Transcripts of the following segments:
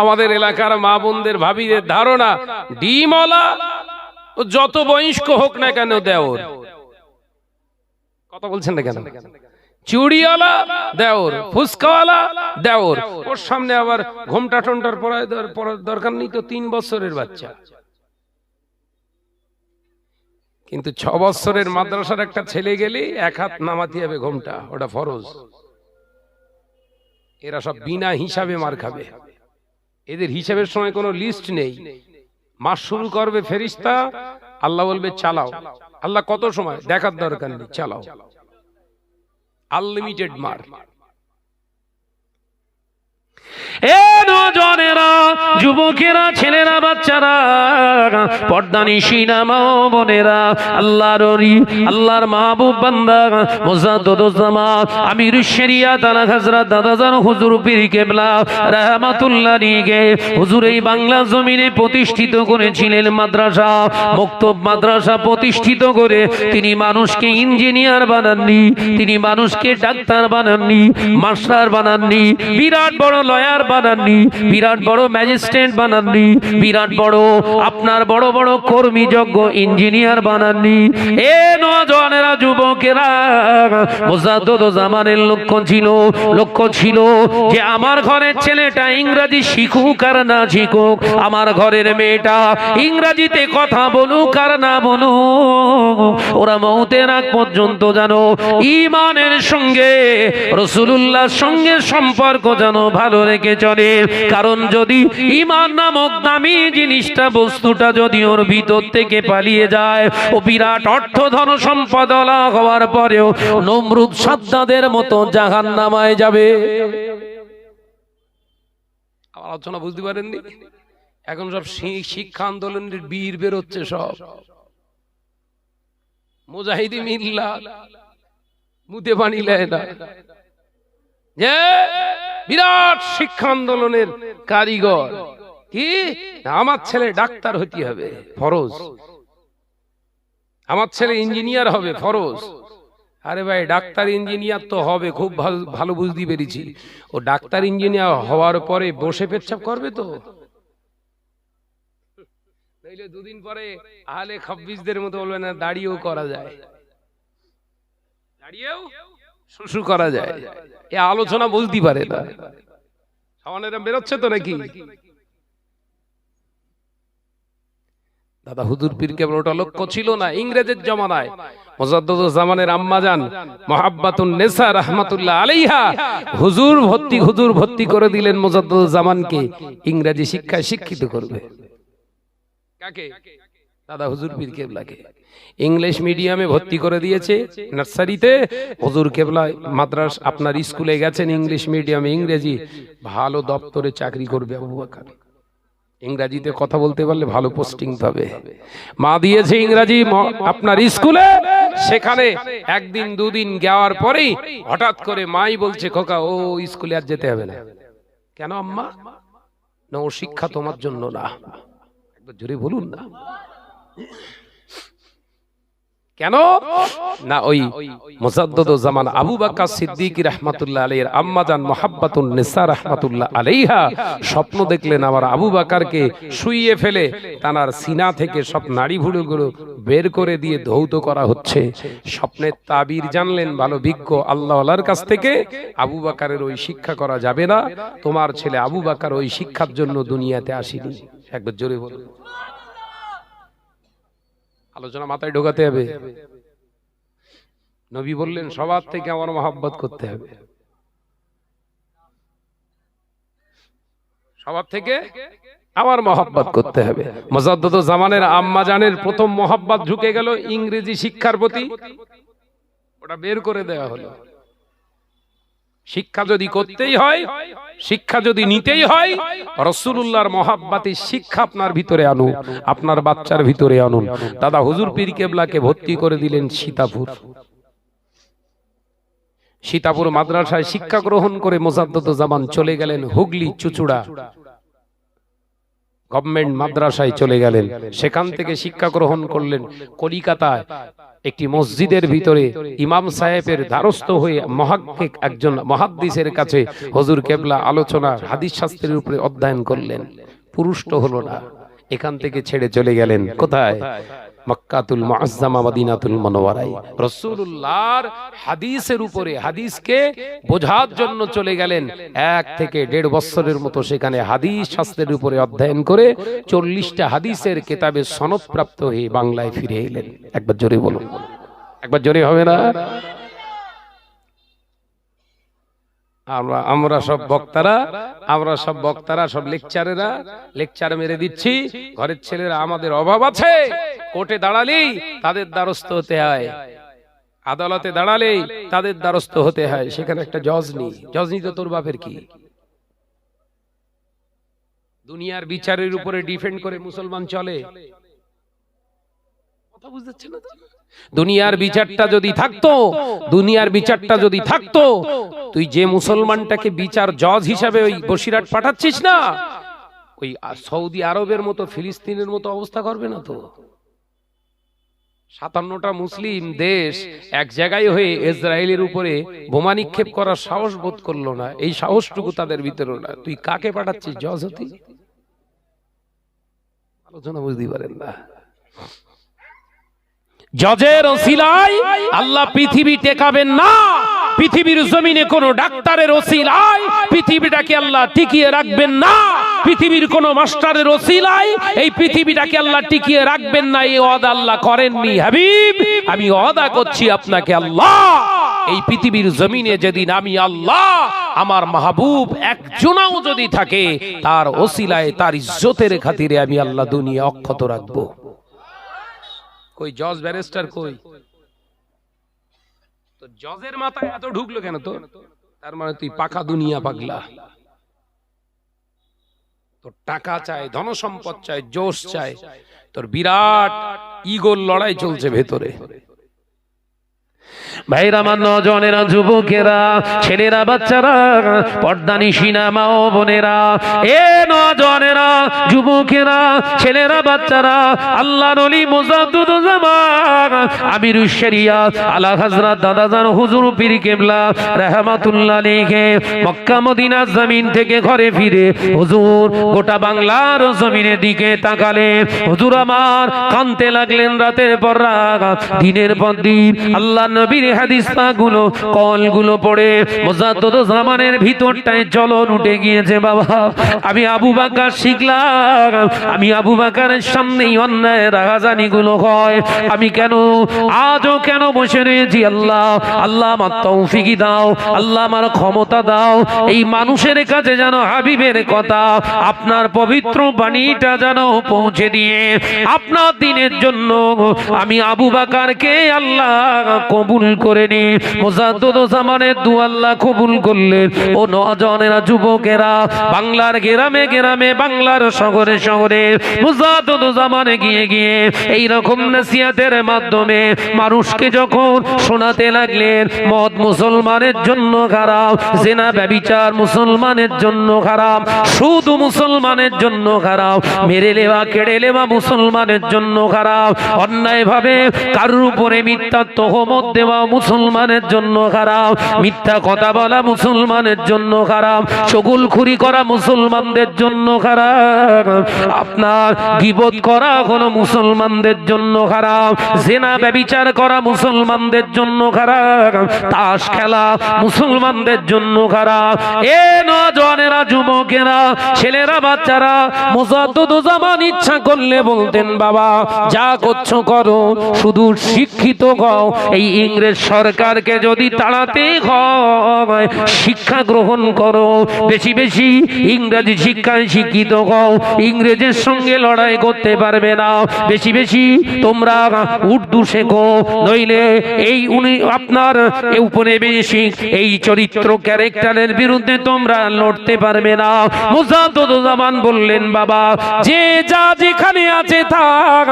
আমাদের এলাকার মা বোনদের ভাবিদের ধারণা ডিমওয়ালা যত বয়স্ক হোক না কেন দেওর। কথা বলছেন না কেন? চুড়িওয়ালা দেওর, ফুসকাওয়ালা দেওর, ওর সামনে আবার ঘোমটা টোমটার পরার দরকার নেই তো, 3 বছরের বাচ্চা। কিন্তু 6 বছরের মাদ্রাসার একটা ছেলে গেলে 1 হাত নামাতে হবে ঘোমটা, ওটা ফরজ। এরা সব বিনা হিসাবে মার খাবে। এদের হিসাবের সময় কোনো লিস্ট নেই। মাস শুরু করবে ফেরেশতা, আল্লাহ বলবে চালাও। আল্লাহ কত সময় দেখার দরকার নেই, চালাও। আনলিমিটেড মার। নওজওয়ানেরা, যুবকেরা, ছেলেরা, বাচ্চারা, পর্দানিশিনা মা বোনেরা, আল্লাহর মাহবুব বান্দা মুজাদ্দিদুজ্জামান আমিরুশ শরিয়াত আলা হযরত দাদাজান হুজুর পীর কেবলা রাহমাতুল্লাহ আলাইহি হুজুর এই বাংলা জমিনে প্রতিষ্ঠিত করেছিলেন মাদ্রাসা, মক্তব মাদ্রাসা প্রতিষ্ঠিত করে তিনি মানুষকে ইঞ্জিনিয়ার বানাননি, তিনি মানুষকে ডাক্তার বানাননি, মাস্টার বানাননি, বিরাট বড় লয়ার বানাননি, বিরাট বড় ম্যাজিস্ট্রেট বানাননি, বিরাট বড় আপনার বড় বড় কর্মীযোগ্য ইঞ্জিনিয়ার বানাননি। এ নওজওয়ানেরা, যুবকেরা, মুজাদ্দিদুজ্জামানের লক্ষ্য ছিল যে আমার ঘরের ছেলেটা ইংরেজি শিখুক আর না শিখুক, আমার ঘরের মেয়েটা ইংরেজিতে কথা বলুক আর না বলুক, ওরা মওতের আগ পর্যন্ত যেন ঈমানের সঙ্গে রাসূলুল্লাহর সঙ্গে সম্পর্ক যেন ভালো রেখে চলে। কারণ যদি ঈমান নামক দামি জিনিসটা, বস্তুটা যদি ওর ভিতর থেকে পালিয়ে যায়, ও বিরাট অর্থ ধন সম্পদ হওয়ার পরেও নমরুদ সাদ্দাদের মতো জাহান্নামায় যাবে। আলোচনা বুঝতে পারেননি? এখন সব শিক্ষা আন্দোলনের বীর বেরোচ্ছে, সব মুজাহিদি মিল্লাত, মুতে পানি লেয় না, যে বিরাট শিক্ষা আন্দোলনের কারিগর। কি আমার ছেলে ডাক্তার হতে হবে, ফরজ। আমার ছেলে ইঞ্জিনিয়ার হবে, ফরজ। আরে ভাই, ডাক্তার ইঞ্জিনিয়ার তো হবে, খুব ভালো বুঝতে পেরেছি। ও ডাক্তার ইঞ্জিনিয়ার হওয়ার পরে বসে পেচ্ছাপ করবে তো? নইলে 2 দিন পরে আহলে খাব্বিসদের মতো বলবে না দাঁড়িয়েও করা যায়, দাঁড়িয়েও শুশু করা যায়। এ আলোচনা বুঝতে পারে না। সামানেরা বেরোচ্ছে তো নাকি? দাদা হুজুর পীর কেবল ওটা লক্ষ্য ছিল না। ইংরেজের জমানায় মুজাদ্দিদুজ্জামানের আম্মাজান মুহাব্বাতুন নেসা রাহমাতুল্লাহ আলাইহা হুজুর ভর্তি করে দিলেন মুজাদ্দিদুজ্জামানকে ইংরেজি শিক্ষায় শিক্ষিত করবে। কাকে? দাদা হুজুর পীর কেবলাকে ইংলিশ মিডিয়ামে ভর্তি করে দিয়েছে নার্সারিতে। হুজুর কেবলা মাদ্রাসা আপনার স্কুলে গেছেন ইংলিশ মিডিয়ামে, ইংরেজি ভালো দপ্তরে চাকরি করবে আবু বকর। ইংরেজিতে কথা বলতে পারলে ভালো পোস্টিং পাবে। মা দিয়েছে ইংরেজি আপনার স্কুলে, সেখানে 1 দিন 2 দিন যাওয়ার পরেই হঠাৎ করে মাই বলছে, খোকা ও স্কুলে আর যেতে হবে না। কেন আম্মা? না, ও শিক্ষা তোমার জন্য না। একবার জোরে বলুন না। কেন না? ওই মুজাদ্দিদুজ্জামান আবু বকর সিদ্দিক রাহমাতুল্লাহ আলাইহির আম্মাজান মুহাব্বাতুন নিসা রাহমাতুল্লাহ আলাইহা স্বপ্ন দেখলেন আমার আবু বকরকে শুইয়ে ফেলে তার সিনা থেকে সব নাড়ি ভুড়িগুলো বের করে দিয়ে ধৌত করা হচ্ছে। স্বপ্নের তাবির জানলেন ভালো বিজ্ঞ আল্লাহওয়ালার কাছ থেকে, আবু বকরের ওই শিক্ষা করা যাবে না, তোমার ছেলে আবু বকর ওই শিক্ষার জন্য দুনিয়াতে আসেনি। একবার জোরে বলুন। আলোচনা মাথায় ঢোকাতে হবে। নবী বললেন সবার থেকে আমার মহব্বত করতে হবে, সবার থেকে আমার মহব্বত করতে হবে। মুজাদ্দিদুজ্জামানের আম্মাজানের প্রথম মহব্বত ঝুঁকে গেল ইংরেজি শিক্ষার প্রতি, ওটা বের করে দেওয়া হলো। শিক্ষা যদি করতেই হয়, শিক্ষা যদি নিতেই হয়, রাসূলুল্লাহর মহব্বতে শিক্ষা আপনার ভিতরে আনুন, আপনার বাচ্চার ভিতরে আনুন। দাদা হুজুর পীর কেবলাকে ভর্তি করে দিলেন সীতাপুর মাদ্রাসায় শিক্ষা গ্রহণ করে মুজাদ্দিদুজ্জামান চলে গেলেন হুগলি চুচুড়া। গভর্নমেন্ট মাদ্রাসায় চলে গেলেন, সেখান থেকে শিক্ষা গ্রহণ করলেন। কলিকাতায় একটি মসজিদের ভিতরে ইমাম সাহেবের দ্বারস্থ হয়ে মুহাক্কিক একজন মুহাদ্দিসের কাছে হুজুর কেবলা আলোচনা হাদিস শাস্ত্রের উপরে অধ্যয়ন করলেন। পুরুষ্ট হলো না, এখান থেকে ছেড়ে চলে গেলেন কোথায়? মক্কাতুল মুআজ্জামা মদিনাতুল মুনাওয়ারায়। রাসূলুল্লাহর হাদিসের উপরে, হাদিসকে বোঝার জন্য চলে গেলেন। 1 থেকে 1.5 বছরের মতো সেখানে হাদিস শাস্ত্রের উপরে অধ্যয়ন করে 40টা হাদিসের কিতাবে সনদপ্রাপ্ত হয়ে বাংলায় ফিরে এলেন। একবার জোরে বলুন, একবার জোরে হবে না? আমরা সব বক্তারা সব লেকচারেরা লেকচার মেরে দিচ্ছি। ঘরের ছেলেরা আমাদের অভাব আছে, কোর্টে দাঁড়ালেই তাদের দ্বারস্থ হতে হয়, আদালতে দাঁড়ালেই তাদের দ্বারস্থ হতে হয়। সেখানে একটা জজ নেই তো তোর বাপের কি? দুনিয়ার বিচারের উপরে ডিপেন্ড করে মুসলমান চলে। কথা বুঝতে না? দুনিয়ার বিচারটা যদি থাকতো, তুই যে মুসলমানটাকে বিচার জজ হিসাবে ওই বসিরহাট পাঠাচ্ছিস না, ওই সৌদি আরবের মতো ফিলিস্তিনের মতো অবস্থা করবে না তো। 57টা মুসলিম দেশ এক জায়গায় হয়ে ইসরায়েলের উপরে বোমা নিক্ষেপ করার সাহস বোধ করলো না। এই সাহসটুকু তাদের ভিতরে না। তুই কাকে পাঠাচ্ছিস জজ হতে? আলোচনা বুঝতে পারেন না। জজের ওসিলায় আল্লাহ পৃথিবী টেকাবেন না। পৃথিবীর জমিনে কোন ডাক্তারের ওসিলায় পৃথিবীটাকে আল্লাহ টিকিয়ে রাখবেন না। পৃথিবীর কোন মাস্টারের ওসিলায় এই পৃথিবীটাকে আল্লাহ টিকিয়ে রাখবেন না। এই ওয়াদা আল্লাহ করেননি। হাবিব, আমি ওয়াদা করছি আপনাকে, আল্লাহ এই পৃথিবীর জমিনে যেদিন আমি আল্লাহ, আমার মাহবুব একজনও যদি থাকে, তার ওসিলায় তার ইজ্জতের খাতিরে আমি আল্লাহ দুনিয়া অক্ষত রাখবো। কই জজ ব্যারিস্টার কই? তো জজের মাথায় এত ঢুকলো কেন? তো তার মানে তুই পাকা দুনিয়া পাগলা। তোর টাকা চাই, ধনসম্পদ চাই, জোশ চাই, তোর বিরাট ইগোর লড়াই চলছে ভেতরে। ভাইরা, আমার নজনেরা, যুবকেরা, ছেলেরা, বাচ্চারা, পর্দানিশিনা মা ও বোনেরা, এ নজনেরা, যুবকেরা, ছেলেরা, বাচ্চারা, আল্লাহর ওলি মুজাদ্দিদুজ্জামান আমিরুশ শরিয়াত আলা হযরত দাদাজান হুজুর পীর কেবলা রাহমাতুল্লাহ আলাইহি মক্কা মদিনার জমিন থেকে ঘরে ফিরে হুজুর গোটা বাংলার জমিনের দিকে তাকালে হুজুর আমার কাঁদতে লাগলেন। রাতের পর রাত, দিনের পর দিন আল্লাহ নবীর হাদিস গুলো, কলগুলো পড়ে মুজাদ্দিদুজ্জামানের ভিতরটায় জ্বলন উঠে গিয়েছে। বাবা, আমি আবু বকর শিখলাম, আমি আবু বকরের সামনেই অন্যায় রাগাজানি গুলো হয়। আমি কেন আজও কেন বসে রয়েছি? আল্লাহ, আল্লাহ আমার তৌফিক দাও, আল্লাহ আমার ক্ষমতা দাও, এই মানুষের কাছে যেন হাবিবের কথা, আপনার পবিত্র বাণীটা যেন পৌঁছে দিয়ে আপনার দিনের জন্য আমি আবু বকরকে আল্লাহ কবুল করে নি। মুজাদ্দিদুজ্জামানের দুআ আল্লাহ কবুল করলেন। ও নওজনেরা, যুবকেরা, বাংলার গ্রামে গ্রামে, বাংলার শহরে শহরে মুজাদ্দিদুজ্জামানে গিয়ে গিয়ে এই রকম নসিহতের মাধ্যমে মানুষকে যখন শোনাতে লাগলেন, মদ মুসলমানের জন্য খারাপ, জিনা ব্যভিচার মুসলমানের জন্য খারাপ, সুদ মুসলমানের জন্য খারাপ, মেরে নেওয়া কেড়ে নেওয়া মুসলমানের জন্য খারাপ, অন্যায় ভাবে কারোর উপরে মিথ্যা তহমত দেওয়া মুসলমানের জন্য খারাপ, মিথ্যা কথা বলা মুসলমানের জন্য খারাপ, চুগলখুরি করা মুসলমানদের জন্য খারাপ, আপনার গীবত করা হলো মুসলমানদের জন্য খারাপ, জিনা ব্যভিচার করা মুসলমানদের জন্য খারাপ, তাস খেলা মুসলমানদের জন্য খারাপ। এ নওজনেরা, যুবকেরা, ছেলেরা, বাচ্চারা, মুজাদ্দিদুজ্জামান ইচ্ছা করলে বলতেন, বাবা যা করছো করো, শুধু শিক্ষিত হও। এই ইংরেজ সরকারকে যদি তাড়াতে হয়, শিক্ষা গ্রহণ করো, বেশি বেশি ইংরেজি শিক্ষায় শিক্ষিত হও, ইংরেজের সঙ্গে লড়াই করতে পারবে না। বেশি বেশি তোমরা উর্দু শেখো, নইলে এই আপনার উপনিবেশিক এই চরিত্র ক্যারেক্টারের বিরুদ্ধে তোমরা লড়তে পারবে না। মুজাদ্দিদুজ্জামান বললেন, বাবা যে যা যেখানে আছে থাক,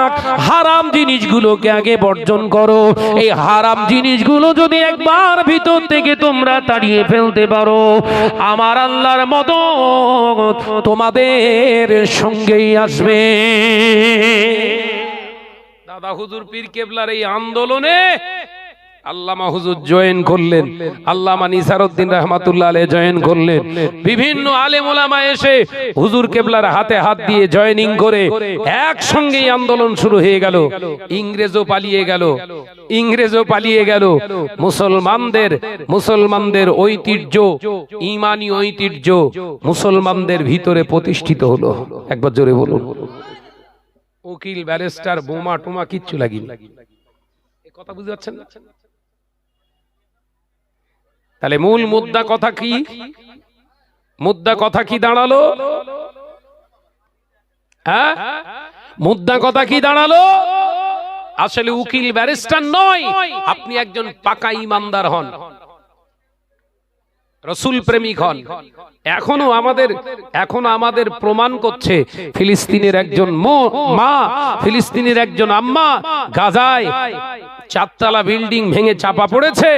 হারাম জিনিসগুলোকে আগে বর্জন করো। এই হারাম জিনিসগুলো যদি একবার ভিতর থেকে তোমরা তাড়িয়ে ফেলতে পারো, আমার আল্লাহর মদদ তোমাদের সঙ্গেই আসবে। দাদা হুজুর পীর কেবলার এই আন্দোলনে আল্লামা হুজুর জয়েন করলেন, আল্লামা নিসারউদ্দিন রাহমাতুল্লাহ আলাইহি জয়েন করলেন, বিভিন্ন আলেম ওলামা এসে হুজুর কেবলার হাতে হাত দিয়ে জয়েনিং করে একসঙ্গেই আন্দোলন শুরু হয়ে গেল। ইংরেজও পালিয়ে গেল। মুসলমানদের ঐতিহ্য, ঈমানি ঐতিহ্য মুসলমানদের ভিতরে প্রতিষ্ঠিত হলো। একবার জোরে বলুন। উকিল, ব্যারিস্টার, বোমা টোমা কিচ্ছু লাগেনি। এই কথা বুঝতে পারছেন না? তাহলে মূল মুদ্রা কথা কি দাঁড়ালো? হ্যাঁ, মুদ্রা কথা কি দাঁড়ালো? আসলে উকিল ব্যারিস্টার নয়, আপনি একজন পাকা ঈমানদার হন, রাসূল প্রেমিক হন। এখনো আমাদের প্রমাণ করছে ফিলিস্তিনের একজন মা, ফিলিস্তিনের একজন আম্মা গাজায় 4 তলা বিল্ডিং ভেঙে চাপা পড়েছে,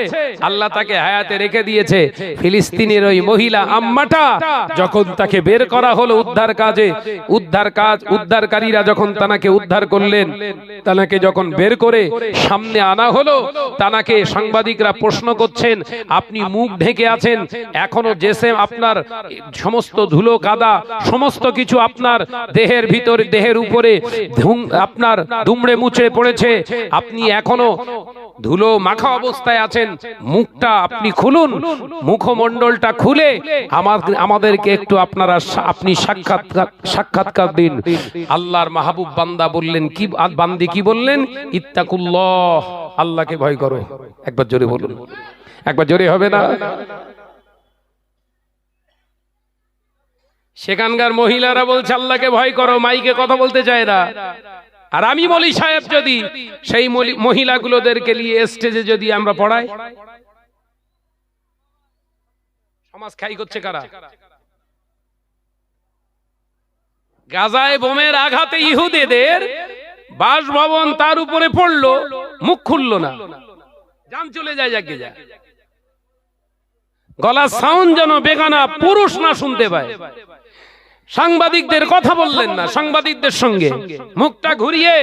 আল্লাহ তাকে হায়াতে রেখে দিয়েছে। ফিলিস্তিনের ওই মহিলা আম্মাটা যখন তাকে বের করা হলো উদ্ধারকারীরা যখন তাকে উদ্ধার করলেন, তাকে যখন বের করে সামনে আনা হলো, তাকে সাংবাদিকরা প্রশ্ন করছেন, আপনি মুখ ঢেকে আছেন, এখনো জেসেম আপনার সমস্ত ধুলো কাদা সমস্ত কিছু আপনার দেহের ভিতরে, দেহের উপরে আপনার দুমড়ে মুচড়ে পড়েছে, আপনি এখনো ধুলো মাখা অবস্থায় আছেন, মুখটা আপনি খুলুন, মুখমণ্ডলটা খুলে আমাদেরকে একটু আপনি সাক্ষাৎকার দিন। আল্লাহর মাহবুব বান্দি কি বললেন? ইত্তাকুল্লাহ, আল্লাহকে ভয় করো। একবার জোরে বলুন, একবার জোরে হবে না? সেখানকার মহিলারা বলছে আল্লাহকে ভয় করো, মাইকে কথা বলতে চায় না। আর আমি বলি সাহেব, যদি সেই মহিলাগুলোদেরকে নিয়ে স্টেজে যদি আমরা পড়াই, সমাজ খাই করছে কারা? গাজায় বোমের আঘাতে ইহুদিদের বাসভবন তার উপরে পড়লো, মুখ খুললো না, জান চলে যায়, যাকে যায়, গলার সাউন্ড যেন বেগানা পুরুষ না শুনতে পায়। সাংবাদিকদের কথা বললেন না, সাংবাদিকদের সঙ্গে মুখটা ঘুরিয়ে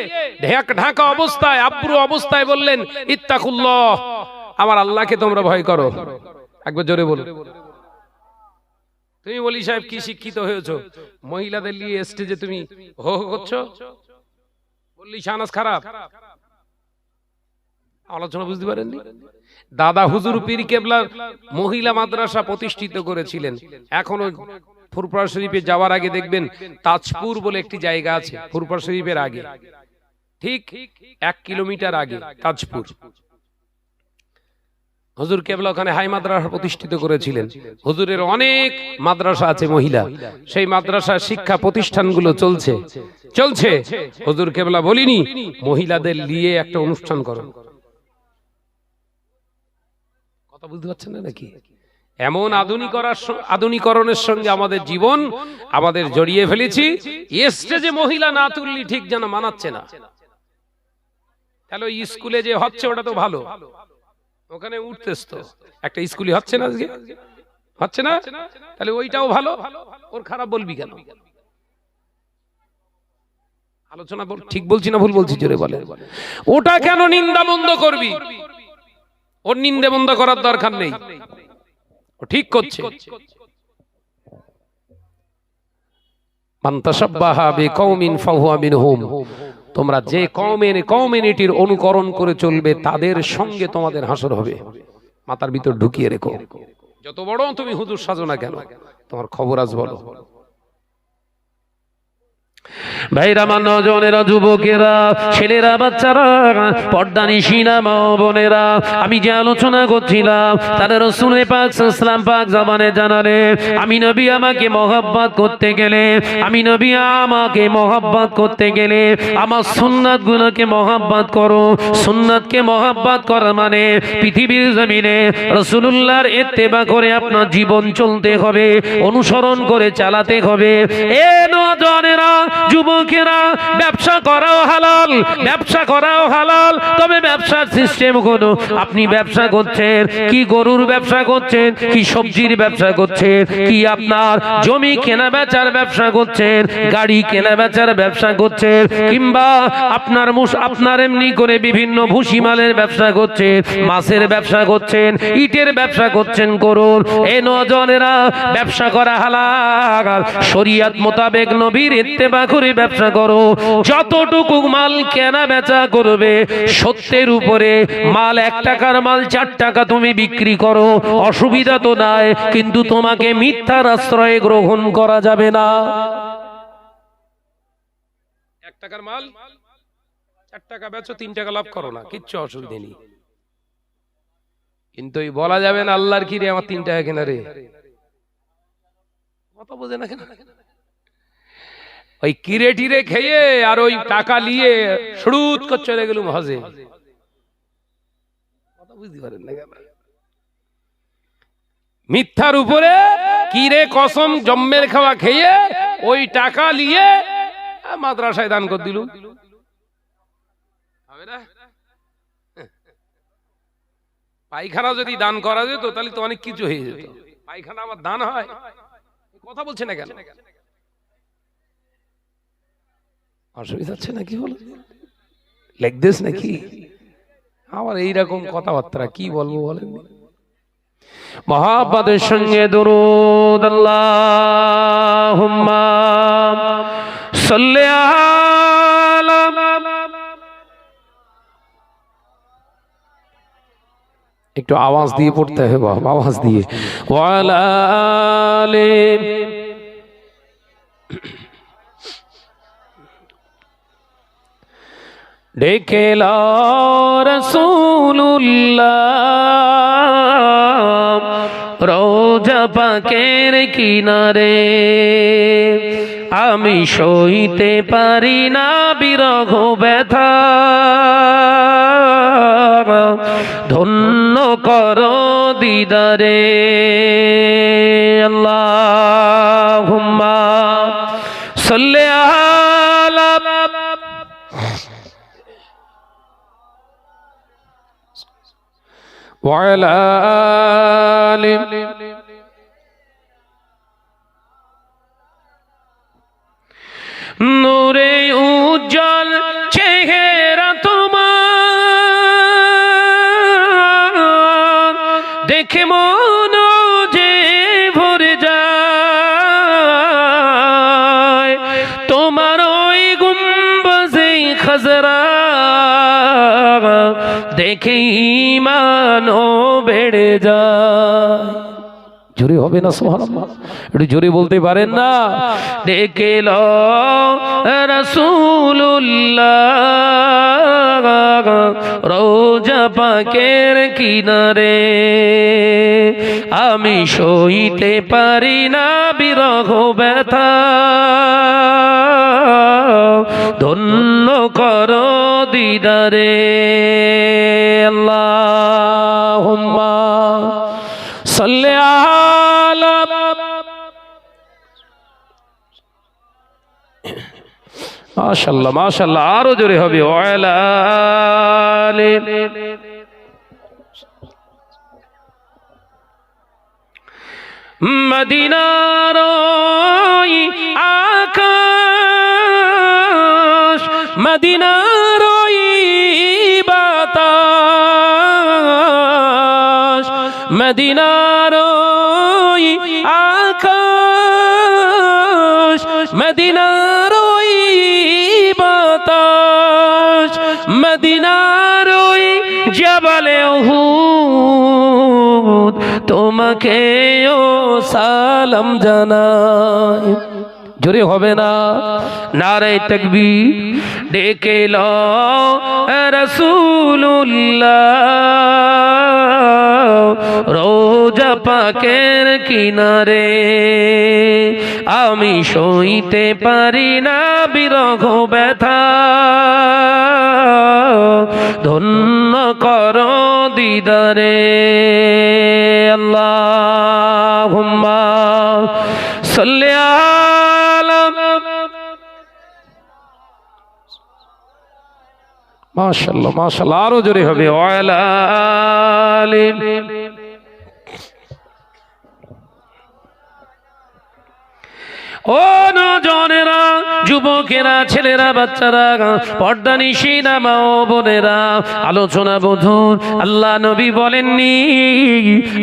ঢাকা অবস্থায়, আব্রু অবস্থায় বললেন, ইত্তাকুল্লাহ, আমার আল্লাহকে তোমরা ভয় করো। একবার জোরে বলো। তুমি বলি সাহেব কি শিক্ষিত হয়েছো, মহিলাদের নিয়ে স্টেজে তুমি হো হো করছো, বললি শাহনাজ খারাপ। আলোচনা বুঝতে পারেননি? দাদা হুজুর পীর কেবলা মহিলা মাদ্রাসা প্রতিষ্ঠিত করেছিলেন। এখনো ফুরফুরা শরীফে যাওয়ার আগে দেখবেন তাজপুর বলে একটি জায়গা আছে, ফুরফুরা শরীফের আগে ঠিক 1 কিলোমিটার আগে তাজপুর। হুজুর কেবলা ওখানে হাই মাদ্রাসা প্রতিষ্ঠিত করেছিলেন। হুজুরের অনেক মাদ্রাসা আছে মহিলা, সেই মাদ্রাসা শিক্ষা প্রতিষ্ঠানগুলো চলছে। হুজুর কেবলা বলিনি মহিলাদের নিয়ে একটা অনুষ্ঠান করো। কথা বুঝতে পারছেন না নাকি? এমন আধুনিকরণের সঙ্গে আমাদের জীবন আমাদের জড়িয়ে ফেলেছি, স্টেজে মহিলা না তুললি ঠিক যেন মানাচ্ছে না। তাহলে ওই স্কুলে যে হচ্ছে ওটা তো ভালো, ওখানে উঠতেছ তো একটা স্কুলে হচ্ছে না, আজকে হচ্ছে না, তাহলে ওইটাও ভালো, ওর খারাপ বলবি কেন? আলোচনা ঠিক বলছি না ভুল বলছি? জোরে বলে। ওটা কেন নিন্দা বন্ধ করবি? ওর নিন্দে বন্ধ করার দরকার নেই, ও ঠিক করছে। মান তাশাব্বাহা বিকওমিন ফাহুয়া মিনহুম, তোমরা যে কমিউনিটির অনুকরণ করে চলবে তাদের সঙ্গে তোমাদের হাসর হবে। মাথার ভিতর ঢুকিয়ে রেখো, যত বড় তুমি হুজুর সাজো না কেন, তোমার খবর আজ বলো। ভাইরা, নজনেরা, যুবকেরা, ছেলেরা, বাচ্চারা, পর্দানিশিনা মা বোনেরা, আমি যে আলোচনা করছিলাম তার রাসূল পাক সাল্লাল্লাহু পাক জবানে জানালে, আমি নবী আমাকে মহব্বত করতে গেলে, আমি নবী আমাকে মহব্বত করতে গেলে আমার সুন্নাত গুলোকে মহব্বত করো। সুন্নাতকে মহব্বত করা মানে পৃথিবীর জমিনে রাসূলুল্লাহর ইত্তেবা করে আপনার জীবন চলতে হবে, অনুসরণ করে চালাতে হবে। এ নজনেরা, যুবক যুবকেরা, ব্যবসা করাও হালাল, ব্যবসা করাও হালাল, তবে ব্যবসার সিস্টেম হলো আপনি ব্যবসা করছেন, কি গরুর ব্যবসা করছেন, কি সবজির ব্যবসা করছেন, কি আপনার জমি কেনা বেচার ব্যবসা করছেন, গাড়ি কেনা বেচার ব্যবসা করছেন, কিংবা আপনার এমনি করে বিভিন্ন ভুসি মালের ব্যবসা করছেন, মাছের ব্যবসা করছেন, ইটের ব্যবসা করছেন, করুন। এই নওজওয়ানেরা ব্যবসা করা হালাল, শরীয়ত মোতাবেক নবীর ইত্তেবা করে ব্যবসা করো। যতটুকু মাল কেনা বেচা করবে সত্যের উপরে, মাল 1 টাকার মাল 4 টাকা তুমি বিক্রি করো, অসুবিধা তো নাই, কিন্তু তোমাকে মিথ্যার আশ্রয়ে গ্রহণ করা যাবে না। 1 টাকার মাল 4 টাকা বেচো, 3 টাকা লাভ করো না, কিচ্ছু অসুবিধা নেই। কিন্তু এই বলা যাবে না আল্লাহর কি রে আমার 3 টাকা কেনা রে, কথা বোঝে না কেন? ওই কিরে টিরে খেয়ে আর ওই টাকা নিয়ে শুরুত করে চলে গেলুম হজে, কথা বুঝতে পারেন না কেন? মিথ্যার উপরে কিরে কসম জম্মের খাওয়া খেয়ে ওই টাকা নিয়ে মাদ্রাসায় দান করে দিল, হবে না? পায়খানা যদি দান করা যেত তাহলে তো অনেক কিছু হয়ে যেত। পায়খানা আমার দান হয়, কথা বলছে না কেন? অসুবিধা হচ্ছে নাকি বলো, লেখদেশ নাকি আমার এইরকম কথাবার্তা কি বলবো বলেন? মহাব্বতের সঙ্গে দুরূদ, আল্লাহুম্মা সাল্লি আলা, একটু আওয়াজ দিয়ে পড়তে হবে বাবা, আওয়াজ দিয়ে। ওয়ালা আলি, ডেকে লা রাসূলুল্লাহ রওজা পাকের কিনারে, আমি সইতে পারি না বিরহ ব্যথা, ধন্য করো দিদারে। আল্লাহুম্মা সাল্লি আলা, ওয়ালা আলি, নূরে উজ্জ্বল চেহারা তোমার, দেখে মন যে ভরে যায়, তোমার ওই গুম্বজে খজরা দেখে ঈমানও বেড়ে যায়। জোরে হবে না সুবহানাল্লাহ? একটু জোরে বলতে পারেন না? ডেকে লো রাসূলুল্লাহ রওজা পাকের কিনারে, আমি সইতে পারি না বিরহ ব্যথা, ধন্য করো দিদারে। আল্লাহুম্মা সাল্লি আলা, মাশাআল্লাহ মাশাআল্লাহ, আরো জোরে হবে। ওয়ালা আলি, মদিনার ওই আকাশ, মদিনার ওই বাতাস, মদিনার ওই আকাশ, মদিনার ওই বাতাস, মদিনার ওই জবালে উহুদ, তোমাকেও সালাম জানাই। জোরে হবে না? নারে তাকবীর। ডেকে লো রাসূলুল্লাহ রওজা পাকের কিনারে, আমি সইতে পারি না বিরহ ব্যথা, ধন্য করো দিদারে। আল্লাহুম্মা সাল্লি আলা, মাশাআল্লাহ মাশাআল্লাহ, আরো জোরে হবে। ওয়ালা আলি। ও নজনেরা, যুবকেরা, ছেলেরা, বাচ্চারা, পর্দানিশীনা মা ও বোনেরা, আলোচনা বধুর। আল্লাহ নবী বলেননি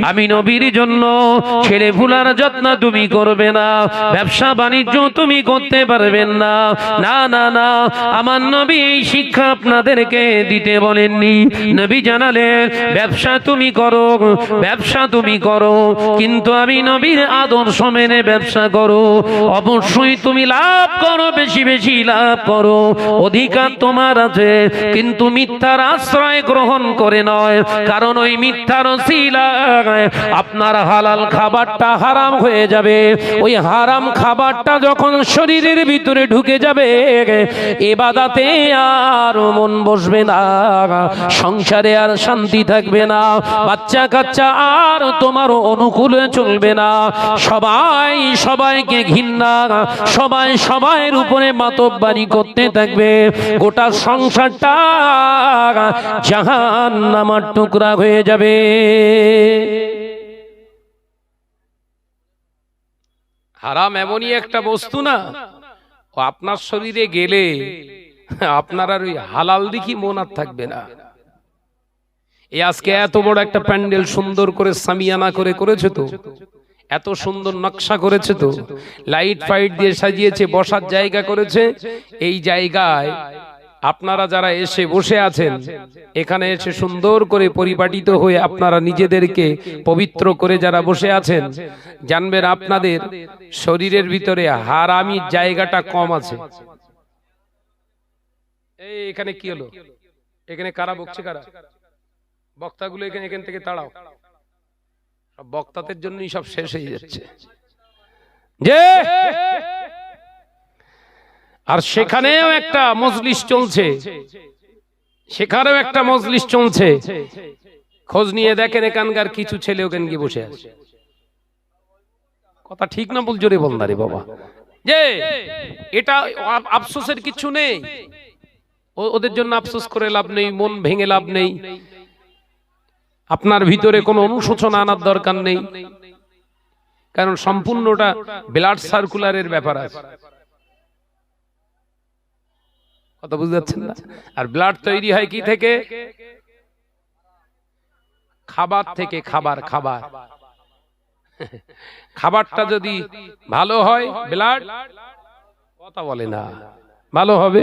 আমি নবীর জন্য ছেলে ফুলার যত্ন তুমি করবে না, ব্যবসা বাণিজ্য তুমি করতে পারবেন না। না না না, আমার নবী এই শিক্ষা আপনাদেরকে দিতে বলেননি। নবী জানালেন ব্যবসা তুমি করো, ব্যবসা তুমি করো, কিন্তু আমি নবীর আদর্শ মেনে ব্যবসা করো। অবশ্যই তুমি লাভ করো, বেশি বেশি লাভ করো, অধিকার তোমার আছে, কিন্তু মিথ্যার আশ্রয় গ্রহণ করে নয়। কারণ ওই মিথ্যার ওসিলায় আপনার হালাল খাবারটা হারাম হয়ে যাবে। ওই হারাম খাবারটা যখন শরীরের ভিতরে ঢুকে যাবে, ইবাদতে আর মন বসবে না, সংসারে আর শান্তি থাকবে না, বাচ্চা কাচ্চা আর তোমার অনুকূলে চলবে না। সবাই সবাইকে ঘৃণা, সবাই সবাইয়ের উপরে মাতব্বারি করতে থাকবে, গোটা সংসারটা জাহান্নামের টুকরা হয়ে যাবে। হারাম এমনই একটা বস্তু না, ও আপনার শরীরে গেলে আপনার আর ওই হালাল দেখি মন আর থাকবে না। এই আজকে এত বড় একটা প্যান্ডেল সুন্দর করে সামিয়ানা করে করেছে তো, এত সুন্দর নকশা করেছে তো, লাইট ফাইট দিয়ে সাজিয়েছে, বসার জায়গা করেছে। এই জায়গায় আপনারা যারা এসে বসে আছেন, এখানে এসে সুন্দর করে পরিপাটিত হয়ে আপনারা নিজেদেরকে পবিত্র করে যারা বসে আছেন, জানবেন আপনাদের শরীরের ভিতরে হারামির জায়গাটা কম আছে। এই এখানে কি হলো? এখানে কারা বকছে? কারা বক্তাগুলো? এখান থেকে তাড়াও, সব বক্তাদের জন্যই সব শেষ হয়ে যাচ্ছে। যে আর সেখানেও একটা মজলিস চলছে, সেখানেও একটা মজলিস চলছে। খোঁজ নিয়ে দেখেন এখানকার কিছু ছেলে ওখানে গিয়ে বসে আছে। কথা ঠিক না? বল জোরে বল না রে বাবা। যে এটা আফসোসের কিছু নেই, ওদের জন্য আফসোস করে লাভ নেই, মন ভেঙে লাভ নেই, আপনার ভিতরে কোনো অনুশোচনা আনার দরকার নেই। কারণ সম্পূর্ণটা ব্লাড সার্কুলারের ব্যাপার আছে। কথা বুঝতে পারছেন না? আর ব্লাড তৈরি হয় কি থেকে? খাবার থেকে। খাবারটা যদি ভালো হয়, ব্লাড কথা বলে না, ভালো হবে।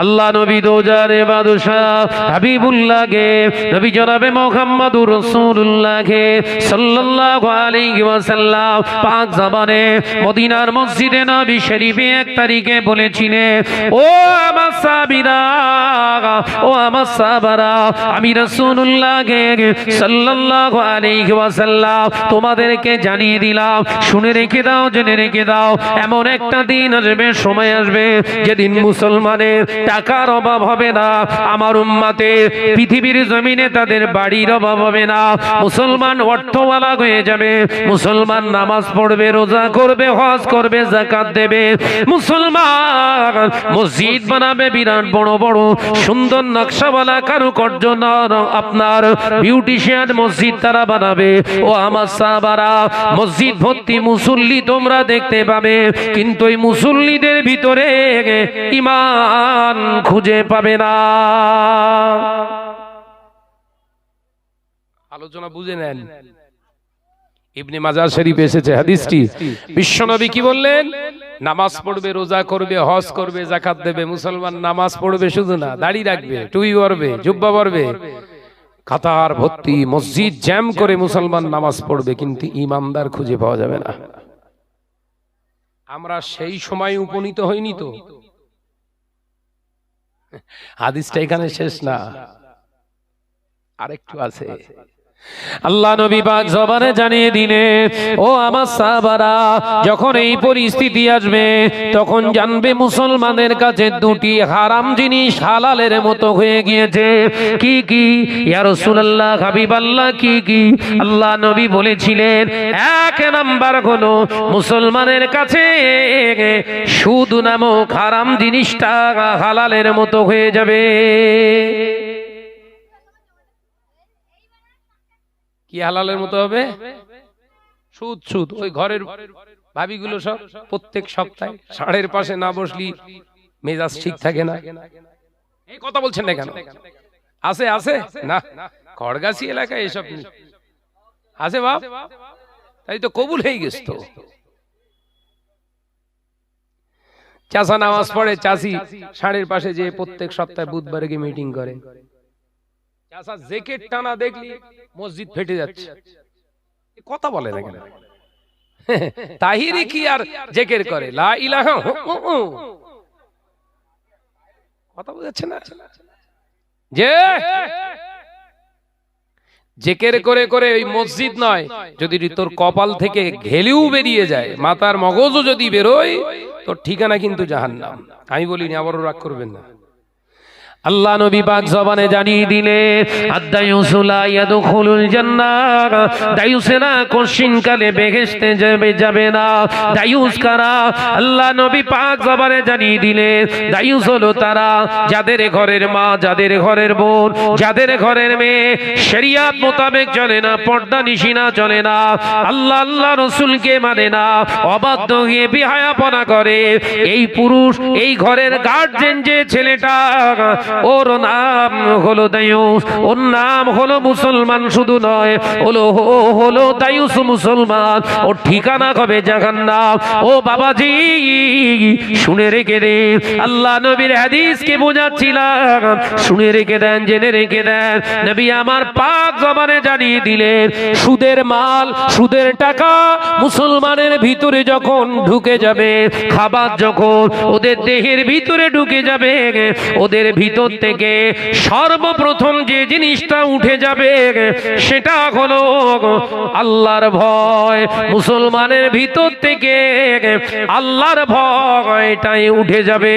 আল্লাহ নবী দোজারে বাদশাহ হাবিবুল্লাহকে, নবী জনাবে মুহাম্মদুর রাসূলুল্লাহকে সাল্লাল্লাহু আলাইহি ওয়াসাল্লাম পাক জবানে মদিনার মসজিদে নবী শরীফে 1 তারিখে বলেছিলেন, ও আমার সাহাবীরা, ও আমার সাহাবারা, আমি রাসূলুল্লাহকে সাল্লাল্লাহু আলাইহি ওয়াসাল্লাম তোমাদেরকে জানিয়ে দিলাম, শুনে রেখে দাও, জেনে রেখে দাও, এমন একটা দিন আসবে, সময় আসবে, যেদিন মুসলমানের টাকার অভাব হবে না, আমার উম্মতে পৃথিবীর জমিনে তাদের বাড়ির অভাব হবে না, মুসলমান অর্থওয়ালা হয়ে যাবে, মুসলমান নামাজ পড়বে, রোজা করবে, হজ করবে, যাকাত দেবে, মুসলমান মসজিদ বানাবে, বিরাট বড় বড় সুন্দর নকশাওয়ালা কারুকার্য আপনার বিউটিশিয়ান মসজিদ তারা বানাবে। ও আমার সাহাবারা, মসজিদ ভর্তি মুসল্লি তোমরা দেখতে পাবে, কিন্তু এই মুসল্লিদের ভিতরে ঈমান খুঁজে পাবে না। আলোচনা বুঝে নেন। ইবনে মাজাহ শরীফে এসেছে হাদিসটি। বিশ্বনবী কি বললেন? নামাজ পড়বে, রোজা করবে, হজ করবে, যাকাত দেবে। মুসলমান নামাজ পড়বে শুধু না, দাড়ি রাখবে, টুপি পরবে, জুব্বা পরবে, কাতার ভর্তি মসজিদ জ্যাম করে মুসলমান নামাজ পড়বে, কিন্তু ঈমানদার খুঁজে পাওয়া যাবে না। আমরা সেই সময় উপনীত হইনি তো। হাদিসটা এখানে শেষ না, আরেকটু আছে। আল্লাহ নবী পাক জবানে জানিয়ে দিলে, ও আমার সাহাবারা, যখন এই পরিস্থিতি আসবে তখন জানবে মুসলমানের কাছে দুটি হারাম জিনিস হালালের মতো হয়ে গিয়েছে। কি কি ইয়া রাসূলুল্লাহ, হাবিবাল্লাহ, কি কি? আল্লাহ নবী বলেছিলেন, এক নাম্বার হলো মুসলমানের কাছে সুদ নামক হারাম জিনিসটা হালালের মতো হয়ে যাবে। কি হালালের মতো হবে? সুদ। সুদ ওই ঘরের ভাবিগুলো সব প্রত্যেক সপ্তাহে ষাঁড়ের পাশে না বসলি মেজাজ ঠিক থাকে না। এই কথা বলছেন না কেন? আছে আছে না, খড়গাছি এলাকায় এসব আছে বাপ, তাই তো কবুল হয়ে গেছে। তো চাচা নামাজ পড়ে, চাচি ষাঁড়ের পাশে যে প্রত্যেক সপ্তাহে বুধবারে গিয়ে মিটিং করে। চাচা জেকেট টানা দেখলি মসজিদ ফেটে যাচ্ছে, কথা বলে না কেন? তাহিরি কি আর জেকের করে, লা ইলাহা, কথা বুঝাচ্ছে না? যে জেকের করে করে ওই মসজিদ নয়, যদি তোর কপাল থেকে ঘেলেও বেরিয়ে যায়, মাথার মগজও যদি বেরোয়, তোর ঠিকানা কিন্তু জাহান্নাম। আমি বলিনি, আবারও রাগ করবেন না। আল্লাহ নবী পাক জবানে জানিয়ে দিলে, আদ-দায়ুসুলা ইয়াদখুলুল জান্নাহ, দায়ুসেরা কোশ্চিন কালে বেহেশতে যাবে না। দায়ুস কারা? আল্লাহ নবী পাক জবানে জানিয়ে দিলে, দায়ুস হলো তারা যাদের ঘরের মা, যাদের ঘরের বোন, যাদের ঘরের মেয়ে শরিয়ত মোতাবেক চলে না, পর্দা নিশিনা চলে না, আল্লাহ আল্লাহ রাসূলকে মানে না, অবাধ্য হয়ে বেহায়াপনা করে। এই পুরুষ, এই ঘরের গার্জিয়ান যে ছেলেটা, ওর নাম হলো দায়ুস, ওর নাম হলো মুসলমান শুধু নয়, হলো দায়ুস মুসলমান, ওর ঠিকানা হবে জাহান্নাম। ও বাবাজি, শুনে রেখে দে, আল্লাহ নবীর হাদিসকে বোঝাচ্ছিলাম, শুনে রেখে দেন, জেনে রেখে দেন। নবী আমার পাক জবানে জানিয়ে দিলেন, সুদের মাল, সুদের টাকা মুসলমানের ভিতরে যখন ঢুকে যাবে, খাবার যখন ওদের দেহের ভিতরে ঢুকে যাবে, ওদের ভিতর থেকে সর্বপ্রথম যে জিনিসটা উঠে যাবে সেটা হলো আল্লাহর ভয়। মুসলমানের ভিতর থেকে আল্লাহর ভয়টাই উঠে যাবে।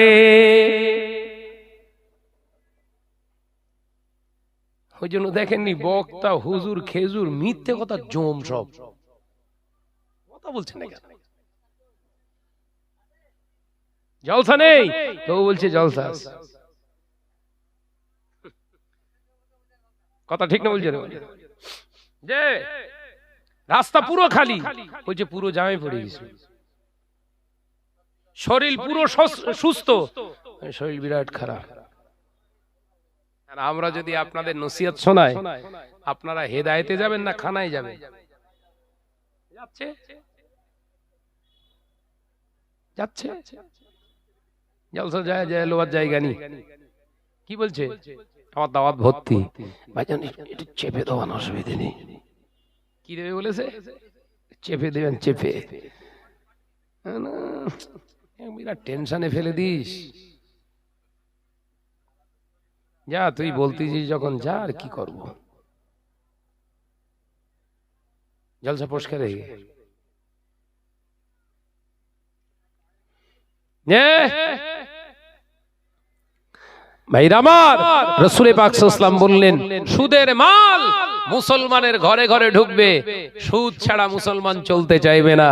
ওই জন্য দেখেননি, বক্তা, হুজুর, খেজুর, মিথ্যে কথা জম সব কথা বলছেন না কেন? জলসা নেই, কেউ বলছে জলসা। কথা ঠিক না বলছে? যে রাস্তা পুরো খালি, ওই যে পুরো জামে পড়ে গেছে, শরীর পুরো সুস্থ, শরীর বিরাট খারাপ। আর আমরা যদি আপনাদের নসিহত শোনাই, আপনারা হেদায়েতে যাবেন না খানায় যাবেন? যাচ্ছে যাচ্ছে জলসা যায় যায়, লোয়ার জায়গা নেই। কি বলছে? আমার দাওয়াত ভর্তি, ভাইজান একটু চেপে দেওয়ার অসুবিধা নেই। কি দেবে বলেছে? চেপে দেবেন, চেপে। বিরাট টেনশনে ফেলে দিস। যা, তুই বলতেছিস যখন, যা, আর কি করব। জলসা পরিষ্কার হয়ে গে। ভাইরা আমার, রাসূল পাক সাল্লাল্লাহু আলাইহি ওয়াসাল্লাম বললেন, সুদের মাল মুসলমানের ঘরে ঘরে ঢুকবে, সুদ ছাড়া মুসলমান চলতে চাইবে না।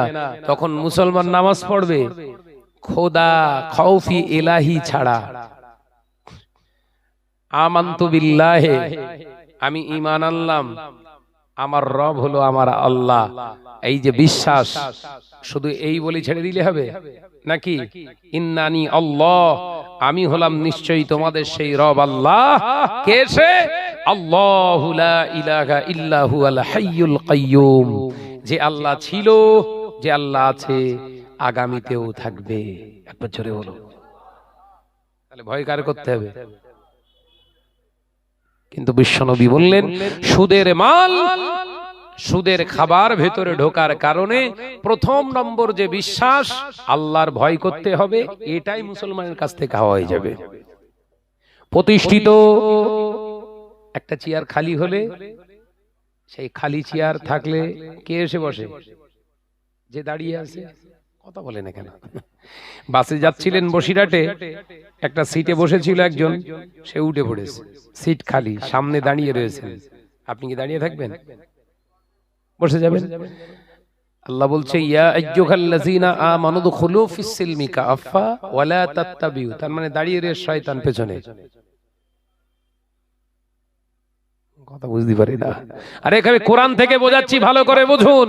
তখন মুসলমান নামাজ পড়বে খোদা খৌফি ইলাহি ছাড়া। আমানতু বিল্লাহি, আমি ঈমান আনলাম, আমার রব হলো আমার আল্লাহ। এই যে বিশ্বাস, শুধু এই বলে ছেড়ে দিলে হবে নাকি? ইন্নানি আল্লাহ, আমি হলাম নিশ্চয়ই তোমাদের সেই রব আল্লাহ। কে সে? আল্লাহু লা ইলাহা ইল্লা হুয়াল হাইয়ুল কাইয়্যুম, যে আল্লাহ ছিল, যে আল্লাহ আছে, আগামীতেও থাকবে। একবার জোরে বলো। তাহলে ভয় কার করতে হবে? কিন্তু বিশ্বনবী বললেন, সুদের মাল, সুদের খাবার ভেতরে ঢোকার কারণে প্রথম নম্বর যে বিশ্বাস, আল্লাহর ভয় করতে হবে, এটাই মুসলমানের কাছ থেকে হয়ে যাবে। প্রতিষ্ঠিত একটা চেয়ার খালি হলে সেই খালি চেয়ার থাকলে কে এসে বসে? যে দাঁড়িয়ে আছে। কথা বলে না কেন? বাসে যাচ্ছিলেন বসিরহাটে, একটা সিটে বসেছিল একজন, সে উঠে পড়েছে, সিট খালি, সামনে দাঁড়িয়ে রয়েছেন। আপনি কি দাঁড়িয়ে থাকবেন? বসে যাবেন? আল্লাহ বলছে ইয়া আইয়ুহাল্লাযীনা আমানু দুখুলু ফিস সিলমি কাফা ওয়া লা তাত্তাবিউ, তার মানে দাঁড়িয়ে রয়েছে শয়তান পেছনে। কথা বুঝতে পারি না। আরে এখানে কোরআন থেকে বোঝাচ্ছি, ভালো করে বুঝুন।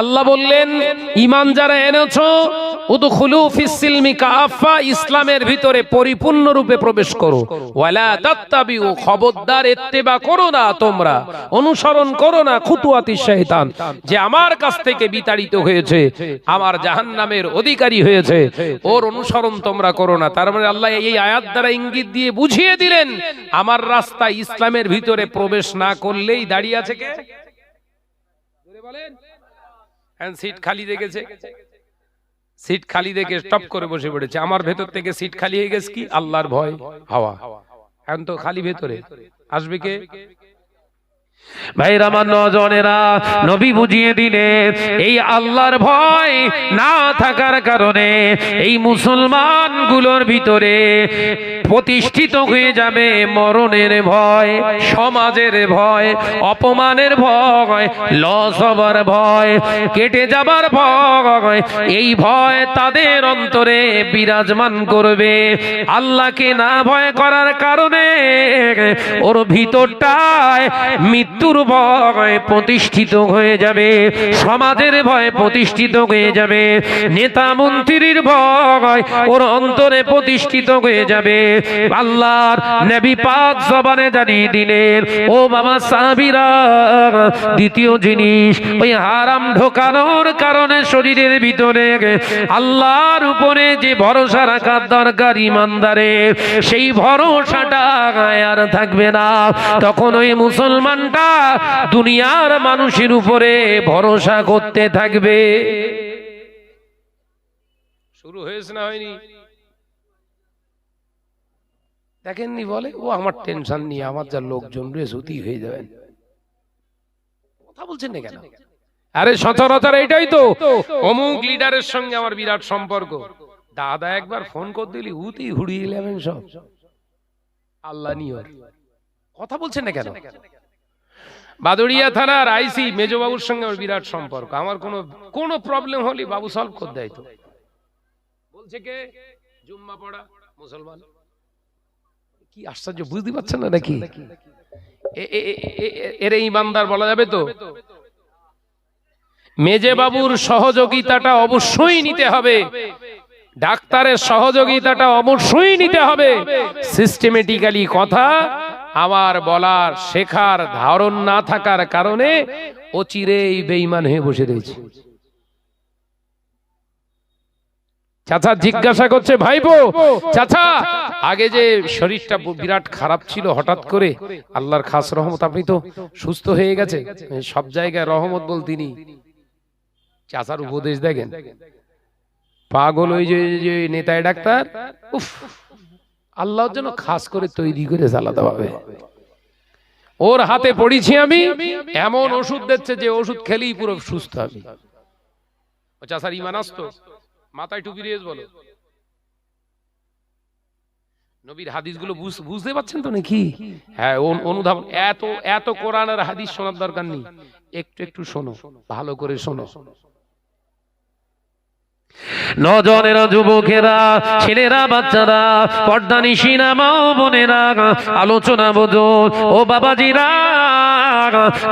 আল্লাহ বললেন ঈমান যারা এনেছো উদখুলু ফিস সিলমি কাফা, ইসলামের ভিতরে পরিপূর্ণ রূপে প্রবেশ করো। ওয়ালা তাত্তাবিউ, খবরদার ইত্তেবা করো না, তোমরা অনুসরণ করো না খুতুয়াতিশ শয়তান, যে আমার কাছ থেকে বিতাড়িত হয়েছে, আমার জাহান্নামের অধিকারী হয়েছে, ওর অনুসরণ তোমরা করো না। তার মানে আল্লাহ এই আয়াত দ্বারা ইঙ্গিত দিয়ে বুঝিয়ে দিলেন আমার রাস্তা ইসলামের ভিতরে প্রবেশ না করলেই দাঁড়িয়ে আছে কে? বলেন। সিট খালি দেখেছে, সিট খালি দেখে স্টপ করে বসে পড়েছে। আমার ভেতর থেকে সিট খালি হয়ে গেছে কি? আল্লাহর ভয়, হাওয়া। এখন তো খালি ভেতরে, আসবে কে? ভাইরা আমার নজনেরা, নবী বুঝিয়ে দিলেন এই আল্লাহর ভয় না থাকার কারণে এই মুসলমান গুলোর ভিতরে প্রতিষ্ঠিত হয়ে যাবে মরণের ভয়, সমাজের ভয়, অপমানের ভয়, লস হবার ভয়, কেটে যাবার ভয়। এই ভয় তাদের অন্তরে বিরাজমান করবে। আল্লাহকে না ভয় করার কারণে ওর ভিতরটায় মৃত্যুর ভয় প্রতিষ্ঠিত হয়ে যাবে, সমাজের ভয় প্রতিষ্ঠিত হয়ে যাবে, নেতা মন্ত্রীর ভয় ওর অন্তরে প্রতিষ্ঠিত হয়ে যাবে। আল্লাহর নবী পাক জবানে জানিয়ে দিলেন, ও বাবা সাহাবীরা, দ্বিতীয় জিনিস, ওই হারাম ঢোকানোর কারণে শরীরের ভিতরে আল্লাহর উপরে যে ভরসা রাখার দরকার ইমানদারের, সেই ভরসাটা আর থাকবে না। তখন ওই মুসলমানটা দুনিয়ার মানুষের উপরে ভরসা করতে থাকবে। শুরু হয়েছে না হয়নি? দেখেননি বলে ও আমার টেনশন নিয়ে আমার যা লোকজন রয়েছে অতি হয়ে যাবেন। কথা বলছেন না কেন? আরে সচরাচর এইটাই তো, অমুক লিডারের সঙ্গে আমার বিরাট সম্পর্ক, দাদা একবার ফোন করে দিলি উতি হুড়িয়ে যাবেন সব। আল্লাহ নিয়র। কথা বলছেন না কেন? বাদুড়িয়া থানার আইসি মেজবাবুর সঙ্গে আমার বিরাট সম্পর্ক, আমার কোনো প্রবলেম হলে বাবু সলভ করে দেয়। তো বলছে কে? জুম্মা পড়া মুসলমান। কি আশ্চর্য, বুঝতে পারছেন না নাকি? এর ইমানদার বলা যাবে তো? মেজে বাবুর সহযোগিতাটা অবশ্যই নিতে হবে, ডাক্তারের সহযোগিতাটা অবশ্যই নিতে হবে। সিস্টেমেটিক্যালি কথা আমার বলার শেখার ধারণ না থাকার কারণে অচিরেই বেঈমান হয়ে বসে রয়েছে। চাচা জিজ্ঞাসা করছে, ভাইপো চাচা আগে যে শরীরটা বিরাট খারাপ ছিল, হঠাৎ করে আল্লাহর খাস রহমত আপনি তো সুস্থ হয়ে গেছে, সব জায়গায় রহমত বলতিনি। চাচার উপদেশ দেখেন, পাগল ওই যে নেতায় ডাক্তার, উফ, আল্লাহর জন্য খাস করে তৈরি করে আলাদা ভাবে ওর হাতে পড়েছি আমি, এমন ওষুধ দিচ্ছে যে ওষুধ খেলেই পুরো সুস্থ হবে। চাচার ঈমান আসতো? মাথায় টুপি দিয়ে বলো। নবীর হাদিসগুলো বুঝতে পারছেন তো নাকি? হ্যাঁ, অনুধাবন। এত কোরআন আর হাদিস শোনার দরকার নেই, একটু একটু শোনো, ভালো করে শোনো। নজনেরা, যুবকেরা, ছেলেরা, বাচ্চারা, পর্দানিশিনা মা বোনেরা, আলোচনা বোঝো ও বাবাজিরা।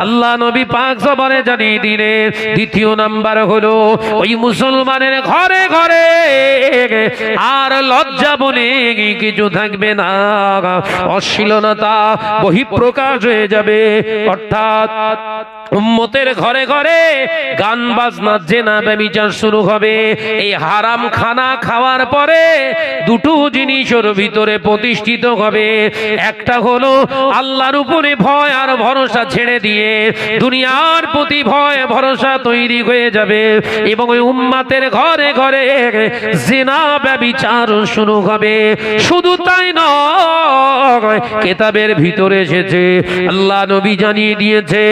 আল্লাহ নবী পাক জবানে জানিয়ে দিলেন দ্বিতীয় নাম্বার হলো ওই মুসলমানের ঘরে ঘরে আর লজ্জা বলে কিছু থাকবে না, অশ্লীলতা বহিঃপ্রকাশ হয়ে যাবে। অর্থাৎ উম্মতের ঘরে ঘরে গান বাজনা, জেনা, ব্যভিচার শুরু হবে। এই হারাম খানা খাওয়ার পরে দুটো জিনিস ওর ভিতরে প্রতিষ্ঠিত হবে। একটা হলো আল্লাহর উপরে ভয় আর ভরসা ছেড়ে দিয়ে দুনিয়ার প্রতি ভয় ভরসা তৈরি হয়ে যাবে, এবং ওই উম্মতের ঘরে ঘরে জেনা, ব্যভিচার শুরু হবে। শুধু তাই নয়, কিতাবের ভিতরে এসেছে, আল্লাহ নবী জানিয়ে দিয়েছে,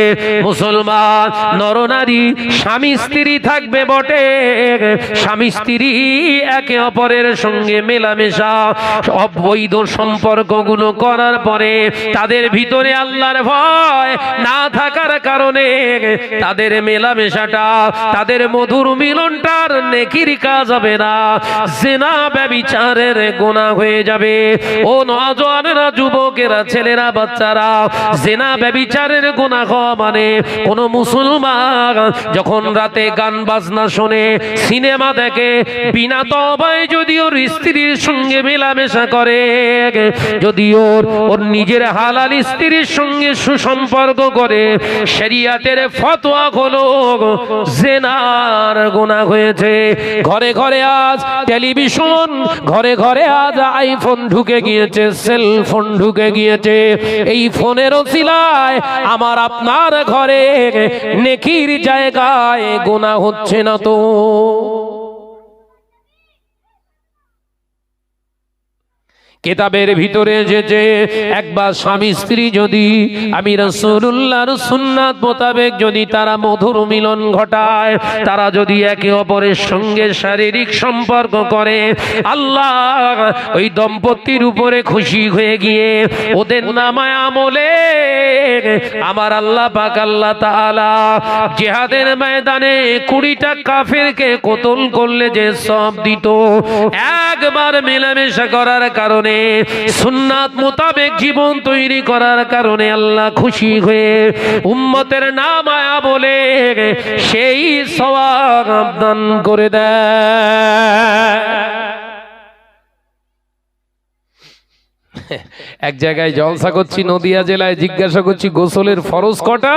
মুসলমান মুসলমান নরনারী স্বামী স্ত্রী থাকবে বটে, স্বামী স্ত্রী একে অপরের সঙ্গে মেলামেশা অবৈধ সম্পর্কগুলো করার পরে তাদের ভিতরে আল্লাহর ভয় না থাকার কারণে তাদের মেলামেশাটা, তাদের মধুর মিলনটার নেকির কাজ হবে না, জিনা ব্যভিচারের গুনাহ হয়ে যাবে। ও নওজোয়ানেরা, যুবকেরা, ছেলেরা, বাচ্চারা, জিনা ব্যভিচারের গুনাহ মানে কোন মুসলমান যখন রাতে গান বাজনা শোনে, সিনেমা দেখে, বিনা তওবায় যদি ওর স্ত্রীর সঙ্গে মেলামেশা করে, যদি ওর নিজের হালাল স্ত্রীর সঙ্গে সুসম্পর্ক করে, শরিয়াতের ফতোয়া হলো জিনার গুনাহ হয়েছে। ঘরে ঘরে আজ টেলিভিশন, ঘরে ঘরে আজ আইফোন ঢুকে গিয়েছে, সেল ফোন ঢুকে গিয়েছে। এই ফোনের ওসিলায় আমার আপনার ঘরে নেকির জায়গায় গুনাহ হচ্ছে না তো? কিতাবের ভিতরে যে একবার স্বামী স্ত্রী যদি আমি রাসূলুল্লাহর সুন্নাত মোতাবেক যদি তারা মধুর মিলন ঘটায়, তারা যদি একে অপরের সঙ্গে শারীরিক সম্পর্ক করে, আল্লাহ ওই দম্পতির উপরে খুশি হয়ে গিয়ে ওদের নামায় আমলে আমার আল্লাহ পাক আল্লাহ তাআলা জিহাদের ময়দানে 20টা কাফেরকে কতল করলে যে সওয়াব দিত, একবার মেলামেশা করার কারণে, সুন্নাত মোতাবেক জীবন তৈরি করার কারণে আল্লাহ খুশি হয়ে উম্মতের নামায়া বলে সেই সওয়াব দান করে দেয়। এক জায়গায় জলসা করছি নদিয়া জেলায়, জিজ্ঞাসা করছি গোসলের ফরজ কটা?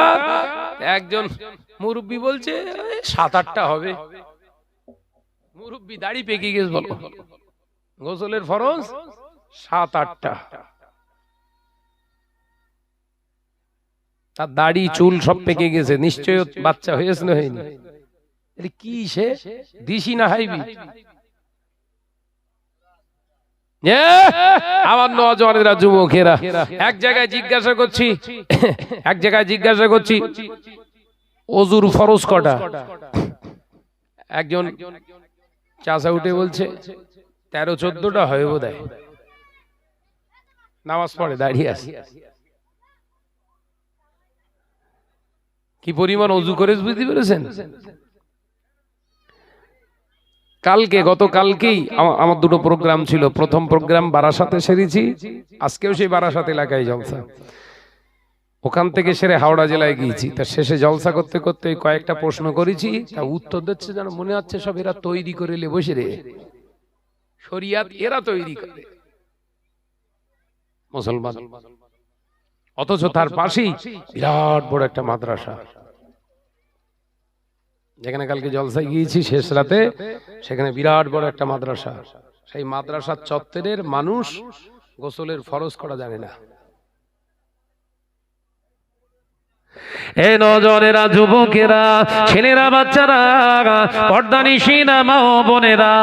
একজন মুরব্বি বলছে 7-8টা হবে। মুরব্বি দাড়ি পেকে গেছে, বলো গোসলের ফরজ 7-8টা। তার দাড়ি চুল সব পেকে গেছে, নিশ্চয় বাচ্চা হয়েছে না হয়নি? কি সে দিশি না হাইবি? আমার নওজোয়ানেরা, যুবকেরা, এক জায়গায় জিজ্ঞাসা করছি ওযুর ফরজ কটা? একজন চাচা উঠে বলছে 13-14টা হয় বোধহয়। নামাজ পড়ে দাঁড়িয়ে আছে, কি পরিমাণ ওযু করে বুঝতে পেরেছেন? গতকালকেই আমার 2টো প্রোগ্রাম ছিল। প্রথম প্রোগ্রাম বারাসাতে সেরেছি, আজকেও সেই বারাসাত এলাকায় জলসা, ওখান থেকে সেরে হাওড়া জেলায় গিয়েছি। তার শেষে জলসা করতে করতে কয়েকটা প্রশ্ন করেছি, তা উত্তর দিচ্ছে যেন মনে হচ্ছে সব এরা তৈরি করে বসে রে, শরিয়াত এরা তৈরি করে মুসলমান, অথচ তার পাশেই বিরাট বড় একটা মাদ্রাসা, যেখানে কালকে জলসায় গিয়েছি শেষ রাতে, সেখানে বিরাট বড় একটা মাদ্রাসা। সেই মাদ্রাসার চত্বরের মানুষ গোসলের ফরজ করা জানে না। এ নওজোয়ানেরা, যুবকেরা, ছেলেরা, বাচ্চারা, পর্দানিশিনা মা ও বোনেরা,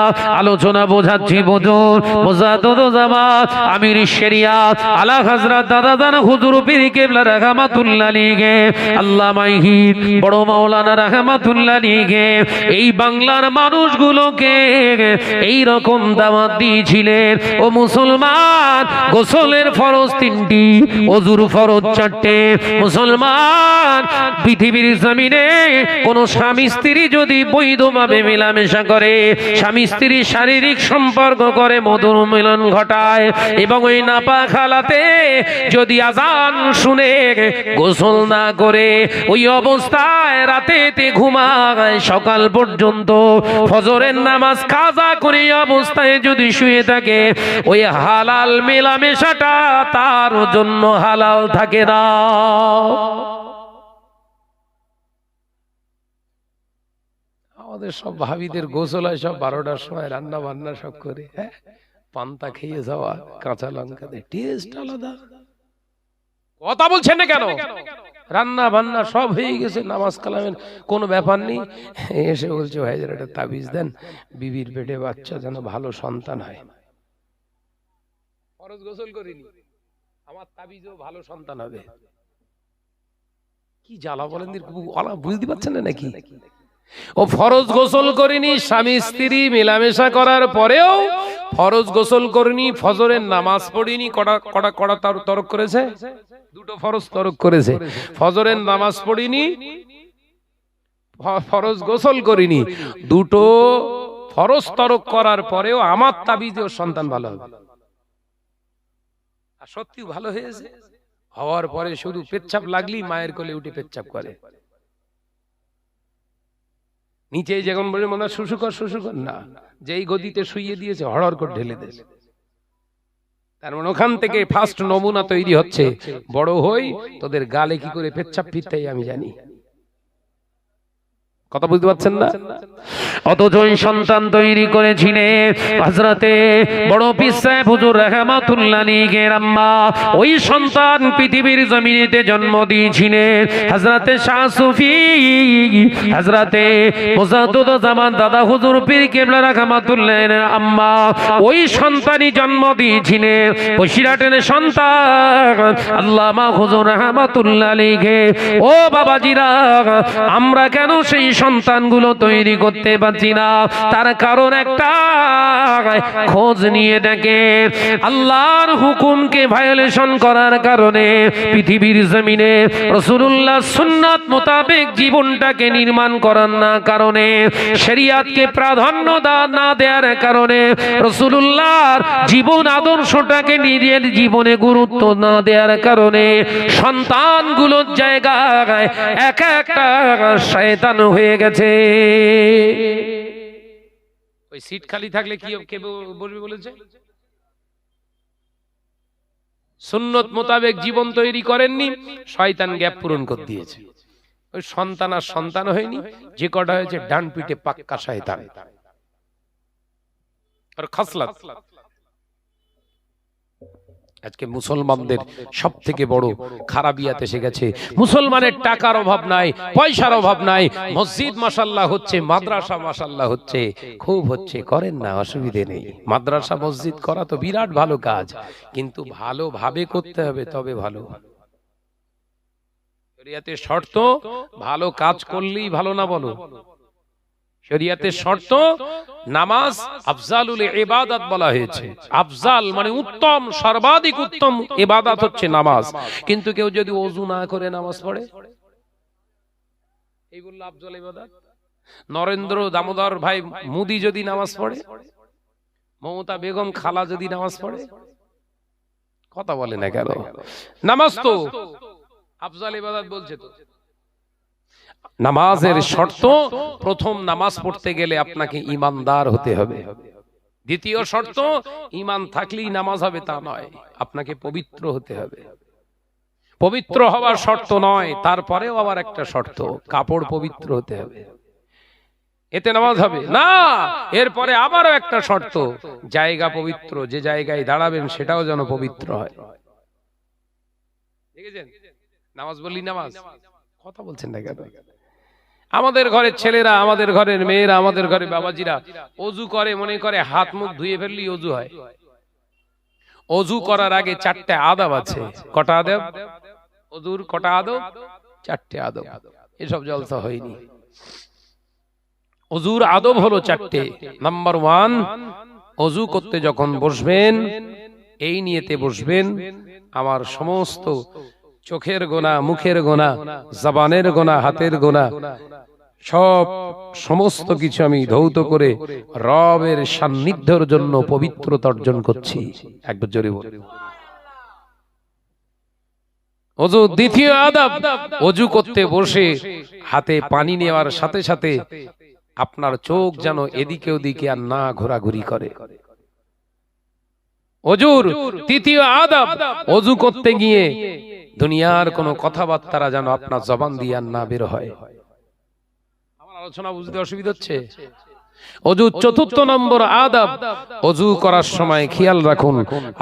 আলোচনা বোঝাচ্ছি বুঝুন। মুজাদ্দিদুজ্জামান আমির শরিয়াত আলা হযরত দাদাজান হুজুর পীর কিবলা রাহমাতুল্লাহ আলাইহি, আল্লামা হিদ বড় মাওলানা রাহমাতুল্লাহ আলাইহি এই বাংলার মানুষগুলোকে এই রকম দাওয়াত দিয়েছিলেন, ও মুসলমান, গোসলের ফরজ 3টি, ওযুর ফরজ 4টে। মুসলমান, পৃথিবীর জমিনে কোন স্বামী স্ত্রী যদি বৈধভাবে মেলামেশা করে, স্বামী স্ত্রী শারীরিক সম্পর্ক করে, মধুর মিলন ঘটায়, এবং ওই নাপাক হালাতে যদি আজান শুনে গোসল না করে ওই অবস্থায় রাতেতে ঘুমায়, সকাল পর্যন্ত ফজরের নামাজ কাজা করে অবস্থায় যদি শুয়ে থাকে, ওই হালাল মেলামেশাটা তার জন্য হালাল থাকে না। আমাদের সব ভাবিদের গোসল হয় সব 12টার সময়, রান্না বান্না সব করে, পান্তা খেয়ে যাওয়া, কাঁচা লঙ্কা দিয়ে টেস্ট আলাদা। কথা বলছেন না কেন? রান্না বান্না সব হয়ে গেছে, নামাজ কালামের কোনো ব্যাপার নেই, এসে বলছে ভাইজান একটা তাবিজ দেন, বিবির পেটে বাচ্চা যেন ভালো সন্তান হয়। ফরজ গোসল করিনি, আমার তাবিজও ভালো সন্তান হবে। কি জ্বালা বলেন, বুঝতে পারছেন না নাকি? ও ফরজ গোসল করেনি, স্বামী স্ত্রী মেলামেশা করার পরেও ফরজ গোসল করেনি, ফজরের নামাজ পড়িনি, কটা তরক করেছে, দুটো ফরজ তরক করেছে। ফজরের নামাজ পড়িনি, ফরজ গোসল করিনি, দুটো ফরজ তরক করার পরেও আমার তাবিজে ওর সন্তান ভালো হবে। আর সত্যি ভালো হয়েছে। হওয়ার পরে শুধু পেচ্ছাপ লাগলেই মায়ের কোলে উঠে পেচ্ছাপ করে। নিচে যখন বলে মনে হয় শুশু কর না, যেই গদিতে শুইয়ে দিয়েছে হড়হড় করে ঢেলে দিয়েছে। তার মানে ওখান থেকে ফার্স্ট নমুনা তৈরি হচ্ছে, বড় হই তোদের গালে কি করে পেচ্ছাপ ফিরতে আমি জানি। কথা বুঝতে পারছেন না? অথচ ওই সন্তান তৈরি করেছিলেন হযরতে বড় পীর সাহেব হুজুর রাহমাতুল্লাহ আলাইহির আম্মা। ওই সন্তান পৃথিবীর জমিনেতে জন্ম দিয়েছিলেন হযরতে শাহ সুফি, হযরতে মুজাদ্দিদ জামান দাদা হুজুর পীর কেবলা রাহমাতুল্লাহ আম্মা। ওই সন্তানই জন্ম দিয়েছিলেন বসিরহাটের সন্তান আল্লামা হুজুর রাহমাতুল্লাহ আলাইহি। ও বাবাজিরা, আমরা কেন সেই সন্তানগুলো তৈরি করতে পারছি না? তার কারণ একটা, খোঁজ নিয়ে দেখে আল্লাহর হুকুমকে ভায়োলেশন করার কারণে পৃথিবীর জমিনে রাসূলুল্লাহ সুন্নাত মোতাবেক জীবনটাকে নির্মাণ করার না কারণে, শরীয়তকে প্রাধান্য না দেওয়ার কারণে, রাসূলুল্লাহর জীবন আদর্শটাকে নিজের জীবনে গুরুত্ব না দেওয়ার কারণে সন্তানগুলোর জায়গায় এক একটা শয়তান হয়ে গেছে। ওই সিট খালি থাকলে কি কে বলবে বলেছে? সুন্নত মোতাবেক জীবন তৈরি করেননি, শয়তান গ্যাপ পূরণ করে দিয়েছে। ওই সন্তান আর সন্তান হয়নি, যে কটা হয়েছে ডান পিঠে পাক্কা শয়তান আর খাসলাত। আজকে মুসলমানদের সব থেকে বড় খারাপিয়াত এসে গেছে। মুসলমানের টাকার অভাব নাই, পয়সার অভাব নাই, মসজিদ মাশাআল্লাহ হচ্ছে, মাদ্রাসা মাশাআল্লাহ হচ্ছে, খুব হচ্ছে, করেন না, অসুবিধে নেই। মাদ্রাসা মসজিদ করা তো বিরাট ভালো কাজ, কিন্তু ভালোভাবে করতে হবে, তবে ভালো। শরিয়াতের শর্ত, ভালো কাজ করলেই ভালো না বলো? শরিয়াতের শর্ত, নামাজ আফজালুল ইবাদত বলা হয়েছে। আফজাল মানে উত্তম, সর্বাধিক উত্তম ইবাদত হচ্ছে নামাজ। কিন্তু কেউ যদি ওযু না করে নামাজ পড়ে, এই বলল আফজাল ইবাদত। নরেন্দ্র দামোদর ভাই মোদি যদি নামাজ পড়ে, মমতা বেগম খালা যদি নামাজ পড়ে, কথা বলে না কেন? নামাজ তো আফজাল ইবাদত বলছে। তো নামাজের শর্ত, প্রথম নামাজ পড়তে গেলে আপনাকে ঈমানদার হতে হবে। দ্বিতীয় শর্ত, ঈমান থাকলেই নামাজ হবে তা নয়, আপনাকে পবিত্র হতে হবে। পবিত্র হওয়ার শর্ত নয়, তারপরেও আবার একটা শর্ত, কাপড় পবিত্র হতে হবে, এতে নামাজ হবে না। এরপরে আবারও একটা শর্ত, জায়গা পবিত্র, যে জায়গায় দাঁড়াবেন সেটাও যেন পবিত্র হয়। দেখেছেন? নামাজ বললি নামাজ, কথা বলছেন না কেন? আমাদের ঘরের ছেলেরা, আমাদের ঘরের মেয়েরা, আমাদের ঘরে বাবাজিরা ওযু করে, মনে করে হাত মুখ ধুয়ে ফেললেই ওযু হয়। ওযু করার আগে 4টে আদব আছে। কটা আদব? ওযুর কটা আদব? 4টে আদব। এসব জলসা হয়নি। ওযুর আদব হলো 4টে। নাম্বার 1, ওযু করতে যখন বসবেন এই নিয়তে বসবেন, আমার সমস্ত চোখের গোনা, মুখের গোনা, জবানের গোনা, হাতের গোনা, সমস্ত কিছু আমি ধৌত করে রবের সান্নিধ্যের জন্য পবিত্রতা অর্জন করছি। একবার জোরে বলুন ওযু। দ্বিতীয় আদব, ওযু করতে বসে হাতে পানি নেওয়ার সাথে সাথে আপনার চোখ যেন এদিকে ওদিকে আর না ঘোরাঘুরি করে। ওযুর তৃতীয় আদব, ওযু করতে গিয়ে দুনিয়ার কোনো কথাবার্তা যেন আপনার জবান দিয়ে আর না বের হয়। আমার আলোচনা বুঝতে অসুবিধা হচ্ছে? ওযুর চতুর্থ নম্বর আদব, ওযু করার সময় খেয়াল রাখুন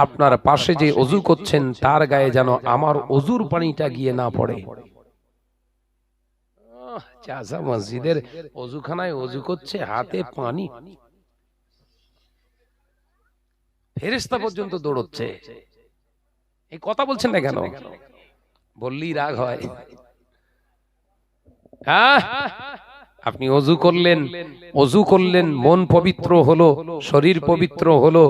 আপনার পাশে যে ওযু করছেন তার গায়ে যেন আমার ওযুর পানিটা গিয়ে না পড়ে। চাচা মসজিদের ওযুখানায় ওযু করছে, হাতে পানি, ফেরেশতা পর্যন্ত দৌড়চ্ছে। এই কথা বলছেন না কেন? বললেই রাগ হয়। হ্যাঁ, আপনি অজু করলেন, মন পবিত্র হলো, শরীর পবিত্র হলো,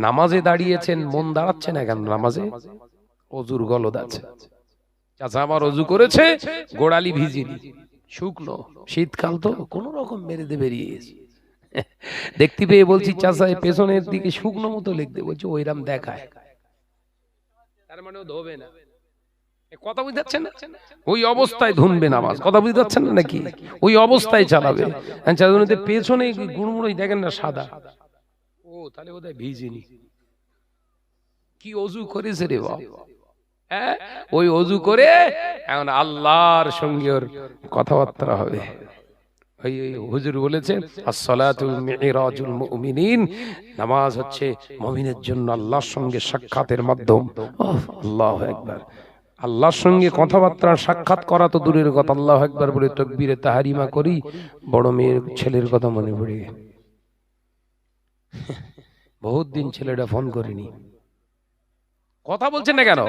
নামাজে দাঁড়িয়েছেন, মন দাঁড়াচ্ছে না কেন? নামাজে অজুর গলদ আছে। চাচা আবার অজু করেছে, গোড়ালি ভিজিনি, শুকনো, শীতকাল তো কোন রকম মেরে দিয়ে বেরিয়ে গেছে। দেখতে পেয়ে বলছি, চাচা এই পেছনের দিকে শুকনো মতো লিখতে, বলছে ওইরাম দেখায়, তার মানে ও ধোবে না। কথা বুঝতে পারছেন না? ওই অবস্থায় ধুনবে নামাজ। কথা বুঝতে পারছেন না নাকি? ওই অবস্থায় চালাবে। পেছনে গুড়মুড়োই দেখেন না সাদা, ও তাহলে বোধহয় ভিজিনি। কি অজু করেছে রে বাবা! ওই অজু করে এখন আল্লাহর সঙ্গে ওর কথাবার্তা হবে। হুজুর বলেছেন, আসসালাতু মিরাজুল মুমিনিন, নামাজ হচ্ছে মুমিনের জন্য আল্লাহর সঙ্গে সাক্ষাতের মাধ্যম। আল্লাহু আকবার। আল্লাহর সঙ্গে কথাবার্তা সাক্ষাৎ করা তো দূরের কথা, আল্লাহু আকবার বলে তাকবীরে তাহরিমা করি, বড় মেয়ের ছেলের কথা মনে পড়ে গেল। বহুত দিন ছেলেটা ফোন করেনি। কথা বলছেন না কেন?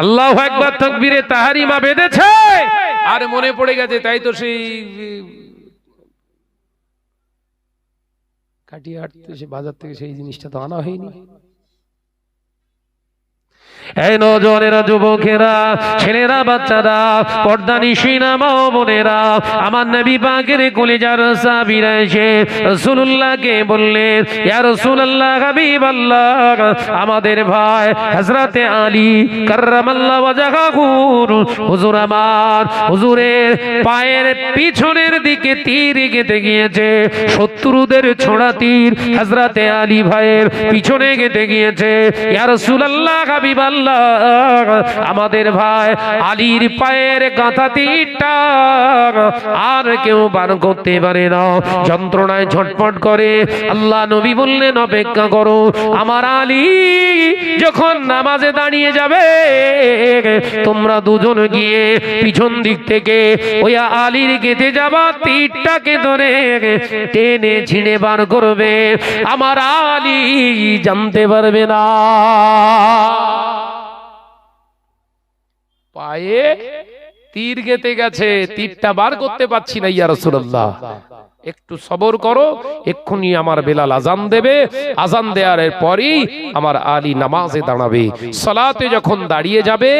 আল্লাহু আকবার তাকবীরে তাহরিমা বেঁধেছে আর মনে পড়ে গেছে, তাই তো সেই কাটিয়াহাট সে বাজার থেকে সেই জিনিসটা তো আনা হয়নি। এই নজরেরা, যুবকেরা, ছেলেরা, বাচ্চারা, পর্দানিশিনা মা বোনেরা, আমার নবী পাকের কলিজার সাহাবীরা এসে রাসূলুল্লাহকে বললেন, ইয়া রাসূলুল্লাহ, হাবিবাল্লাহ, আমাদের ভাই হযরতে আলী কাররামাল্লাহু ওয়াজহাহু, হুজুর আমার হুজুরের পায়ের পিছনের দিকে তীর গেঁথে গিয়েছে, শত্রুদের ছোড়া তীর হযরতে আলী ভাইয়ের পিছনে গেঁথে গিয়েছে। ইয়া রাসূলুল্লাহ, হাবিবাল্লাহ, আমাদের ভাই আলীর পায়ের গাঁথা তীরটা আর কেউ বার করতে পারে না, যন্ত্রণায় ঝটপট করে। আল্লাহ নবী বললেন, অপেক্ষা করো, আমার আলী যখন নামাজে দাঁড়িয়ে যাবে, তোমরা দুজন গিয়ে পিছন দিক থেকে ওই আলীর গেঁথে যাবা তীরটাকে ধরে টেনে ছিঁড়ে বার করবে, আমার আলী জানতে পারবে না। পায়ে তীর গেঁথে গেছে, তীরটা বার করতে পারছি না, ইয়া রাসূলুল্লাহ একটু সবর করো, এক্ষুনি আমার বেলাল আজান দেবে, আজান দেওয়ার পরই আমার আলী নামাজে দাঁড়াবে, সালাতে যখন দাঁড়িয়ে যাবে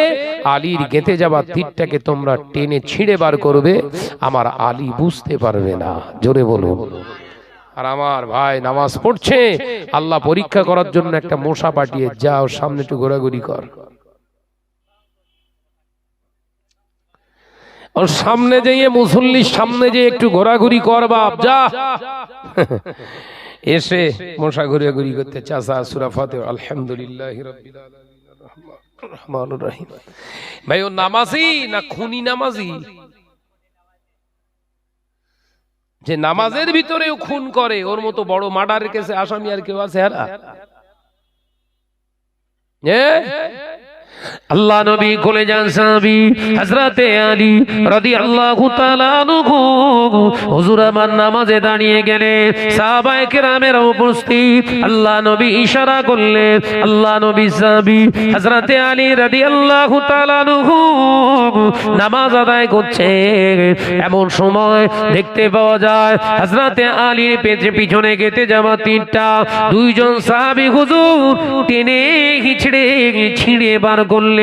আলীর গেঁথে যাওয়া তীরটাকে তোমরা টেনে ছিঁড়ে বার করবে, আমার আলী বুঝতে পারবে না। জোরে বলুন। আর আমার ভাই নামাজ পড়ছে, আল্লাহ পরীক্ষা করার জন্য একটা মশা পাঠিয়ে, যাও সামনে একটু ঘোরাঘুরি কর, ওর সামনে যেয়ে মুসল্লির সামনে যে একটু ঘোরাঘুরি কর বাপ, যা। এসে মশা ঘোরাঘুরি করতে, চাচা সূরা ফাতিহা আলহামদুলিল্লাহি রাব্বিল আলামিন আর রহমানির রহিম। ভাই ও নামাজি না খুনি নামাজি? যে নামাজের ভিতরেও খুন করে, ওর মতো বড় মার্ডারের কেসে আসামি আর কেউ আছে? আল্লাহ নবী কোলে যান সাহাবী হযরতে আলী রাদিয়াল্লাহু তাআলা আনহু, হুজুর আমার নামাজে দাঁড়িয়ে গেলে সাহাবায়ে কেরামের উপস্থিত, আল্লাহ নবী ইশারা করলেন, আল্লাহ নবী সাহাবী হযরতে আলী রাদিয়াল্লাহু তাআলা আনহু নামাজ আদায় করছে, এমন সময় দেখতে পাওয়া যায় হযরতে আলীর পিছনে গেঁথে যাওয়া তীরটা দুইজন সাহাবী হুজুর টেনে হিচড়ে ছিঁড়ে বার করলেন।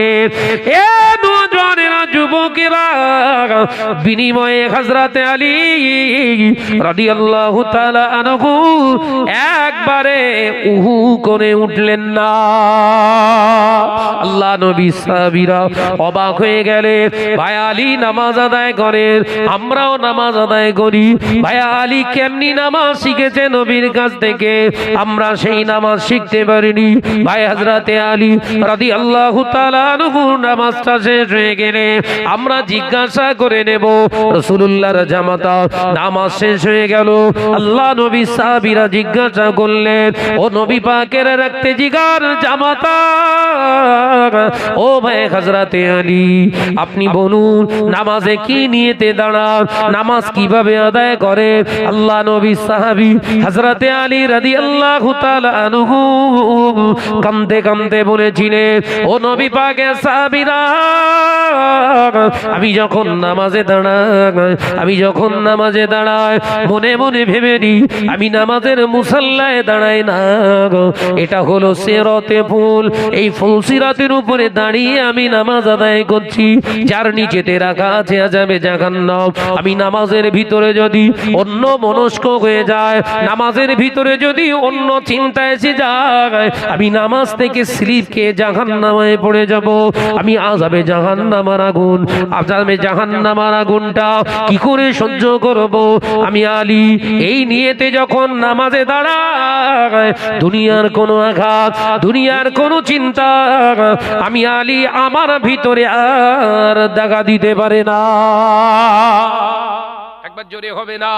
এ নওজওয়ানেরা, যুবকেরা, বিনিময়ে হযরতে আলী রাদিয়াল্লাহু তাআলা আনহু একবারে উহু করে উঠলেন না। আল্লাহ নবী সাহাবীরা অবাক হয়ে গেলেন, ভাই আলী নামাজ আদায় করেন, আমরাও নামাজ আদায় করি, ভাই আলী কেমনি নামাজ শিখেছে নবীর কাছ থেকে, আমরা সেই নামাজ শিখতে পারিনি। ভাই হযরতে আলী রাদিয়াল্লাহু তাআলা আনহু নামাজটা শেষ হয়ে গেলে আমরা জিজ্ঞাসা করে নেব, রাসূলুল্লাহর জামাতা নামাজ শেষ হয়ে গেল, আল্লাহ নবী সাহাবীরা জিজ্ঞাসা করলেন, ও নবী পাকের রাখতে জিগার জামাতা ও ভাই হযরতে আলী, আপনি বলুন নামাজে কি নিয়তে দাঁড়ান, নামাজ কিভাবে আদায় করে? আল্লাহ নবী সাহাবী হযরতে আলী রাদিয়াল্লাহু তাআলা আনহু কাঁদতে কাঁদতে বলেছিলেন, ও নবী পাকের সাহাবীরা, আমি যখন নামাজে দাঁড়াই মনে মনে ভেবে নিই আমি নামাজের মুসাল্লায় দাঁড়াই না, এটা হলো সিরাতে ফুল, এই ফুল সিরাতের উপরে দাঁড়িয়ে আমি নামাজ আদায় করছি, যার নিচেতে রাখা আছে আযাবে জাহান্নাম। আমি নামাজের ভিতরে যদি অন্য মনস্ক হয়ে যায়, নামাজের ভিতরে যদি অন্য চিন্তা এসে যায়, আমি নামাজ থেকে স্লিপ খেয়ে জাহান্নামে পড়ে যাব। আমি আযাবে জাহান্নামের আগুনটা কি করে সহ্য করব? আমি আলী এই নিয়তে যখন নামাজে দাঁড়াই, দুনিয়ার কোনো আঘাত, দুনিয়ার কোনো চিন্তা আমি আলী আমার ভিতরে আর দাগা দিতে পারে না। একবার জোরে হবে না?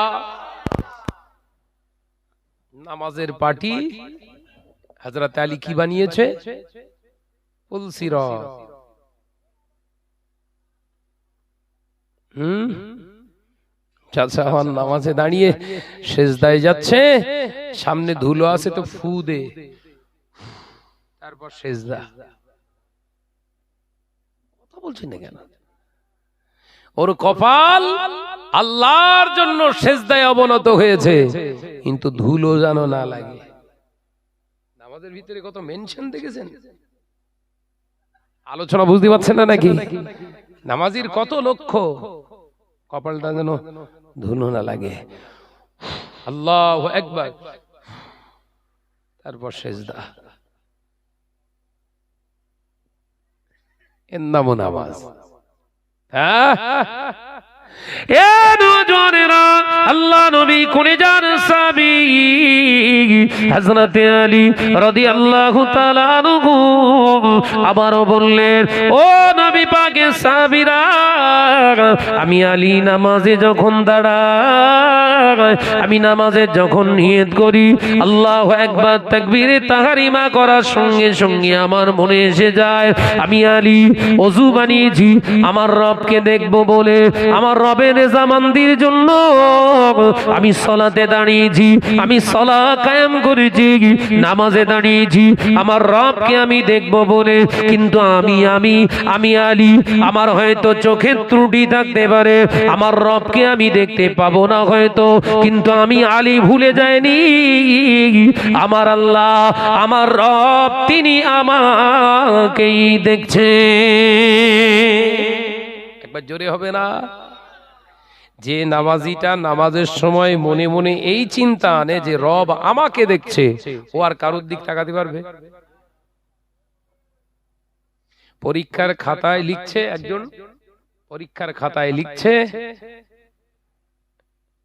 নামাজের পার্টি হযরত আলী কি বানিয়েছে? ফুলসিরাত। চাচা আমার নামাজে দাঁড়িয়ে সেজদায় যাচ্ছে, সামনে ধুলো আছে তো ফু দে, তারপর সেজদা। কথা বলছি না কেন? ওর কপাল আল্লাহর জন্য সেজদায় অবনত হয়েছে, কিন্তু ধুলো যেন না লাগে। নামাজের ভিতরে কত মেনশন দেখেছেন? আলোচনা বুঝতে পারছেন না নাকি? নামাজির কত লক্ষ্য, কপালটা যেন ধুলো না লাগে। আল্লাহু আকবার, তারপর সেজদা। এর নামও নামাজ। আল্লাহ নবী কলিজার সাহাবী হযরত আলী রাদিয়াল্লাহু তাআলা আনহু আবারও বললেন, ও নবী পাকের সাহাবীরা, আমি আলী নামাজে যখন দাঁড়াই, আমি নামাজে যখন নিয়ত করি আল্লাহু আকবার তাকবীরে তাহরিমা করার সঙ্গে সঙ্গে আমার মনে এসে যায় আমি আলী ওযু বানিয়েছি আমার রবকে দেখবো বলে, আমার রবের রেজামন্দির জন্য আমি সালাতে দাঁড়িয়েছি, আমি সালাত কায়েম করেছি, নামাজে দাঁড়িয়েছি আমার রবকে আমি দেখবো বলে। কিন্তু আমি আলী, আমার হয়তো চোখের ত্রুটি থাকতে পারে, আমার রবকে আমি দেখতে পাবো না হয়তো, কিন্তু আমি আলী ভুলে যাইনি আমার আল্লাহ, আমার রব, তিনি আমাকেই দেখছে। একবার জোরে হবে না? যে নামাজিটা নামাজের সময় মনে মনে এই চিন্তা আনে যে রব আমাকে দেখছে, ও আর কারোর দিক তাকাতে পারবে? পরীক্ষার খাতায় লিখছে, একজন পরীক্ষার খাতায় লিখছে,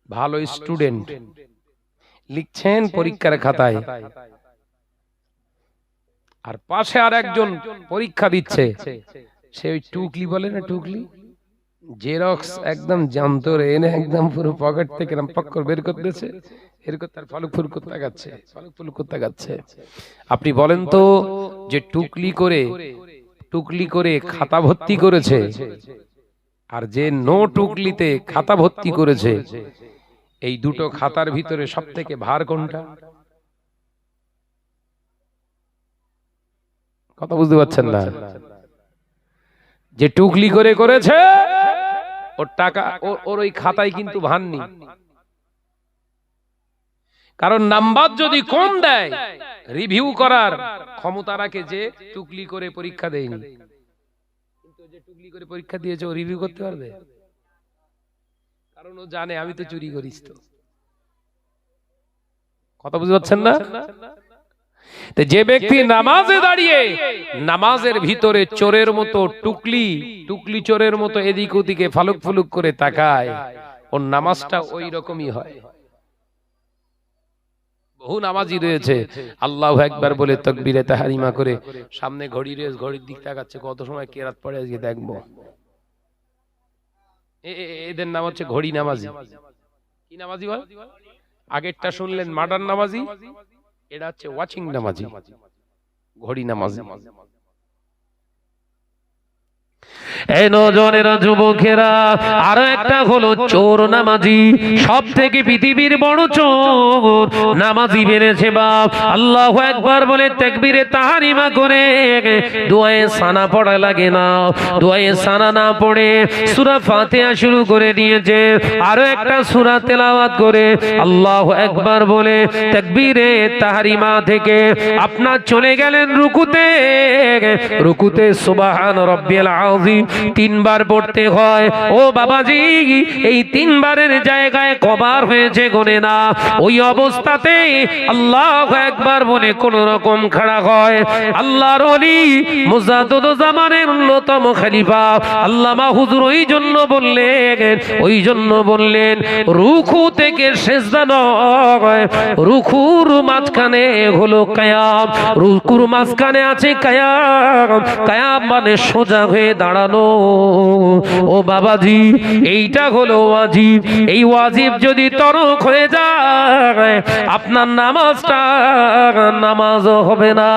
ভালো স্টুডেন্ট লিখছেন পরীক্ষার খাতায়, আর পাশে আর একজন পরীক্ষা দিচ্ছে, সে ওই টুকলি বলে না, টুকলি জেরক্স একদম যন্ত্র এনে একদম পুরো পকেট থেকে পক্কর বের করতেছে, এরকম তার ফালুক ফুলুক তাকাচ্ছে, ফালুক ফুলুক তাকাচ্ছে। আপনি বলেন তো, যে টুকলি করে খাতা ভর্তি করেছে আর যে নো টুকলিতে খাতা ভর্তি করেছে, এই দুটো খাতার ভিতরে সব থেকে ভার কোনটা? কথা বুঝতে পারছেন না? যে টুকলি করে করেছে ওর টাকা, ওর ওই খাতায় কিন্তু ভার নেই, কারণ নাম্বার যদি কম দেয় রিভিউ করার ক্ষমতা রাখে যে টুকলি করে পরীক্ষা দেয়নি, কিন্তু যে টুকলি করে পরীক্ষা দিয়েছে ও রিভিউ করতে পারবে? কারণ ও জানে আমি তো চুরি করিস। তো কথা বুঝতে পারছেন না? যে ব্যক্তি নামাজে দাঁড়িয়ে নামাজের ভিতরে চোরের মতো টুকলি চোরের মতো এদিক ওদিকে ফালুক ফুলুক করে তাকায়, ওর নামাজটা ওই রকমই হয়। বহু নামাজি রয়েছে আল্লাহু আকবার বলে তাকবীরে তাহরিমা করে সামনে ঘড়ি রয়েছে, ঘড়ির দিক তাকাচ্ছে, কত সময় কেরাত পড়ে আজকে দেখবো। এদের নাম হচ্ছে ঘড়ি নামাজি। কি নামাজি বল? আগেরটা শুনলেন মডার্ন নামাজি, এটা হচ্ছে ওয়াচিং নামাজি, ঘড়ি নামাজি। এই নজনেরা যুবকেরা, আরো একটা হলো চোর নামাজি। সব থেকে পৃথিবীর বড় চোর নামাজি বেড়েছে বাপ। আল্লাহু আকবার বলে তাকবীরে তাহরিমা করে দুআয়ে সানা পড়া লাগে না। দুআয়ে সানা না পড়ে সূরা ফাতিহা শুরু করে দিয়েছে, আরো একটা সূরা তেলাওয়াত করে আল্লাহু আকবার বলে তাকবীরে তাহরিমা থেকে আপনার চলে গেলেন রুকুতে। রুকুতে সুবহান রাব্বিয়াল আযীম তিনবার পড়তে হয়। ও বাবাজি, এই তিনবারের জায়গায় কবার হয়েছে গোনে না। ওই অবস্থাতে আল্লাহু আকবার বলে কোন রকম খাড়া হয়। আল্লাহর ওলি মুজাদ্দিদ জামানের অন্যতম খলিফা আল্লামা হুজুর ওই জন্য বললেন রুকু থেকে সিজদা নয়, রুকুর মাঝখানে হলো কিয়াম, রুকুর মাঝখানে আছে কিয়াম। কিয়াম মানে সোজা হয়ে দাঁড়ানো। ও বাবাজি, এইটা হলো ওয়াজিব। এই ওয়াজিব যদি তরক হয়ে যায় আপনার নামাজটা নামাজও হবে না।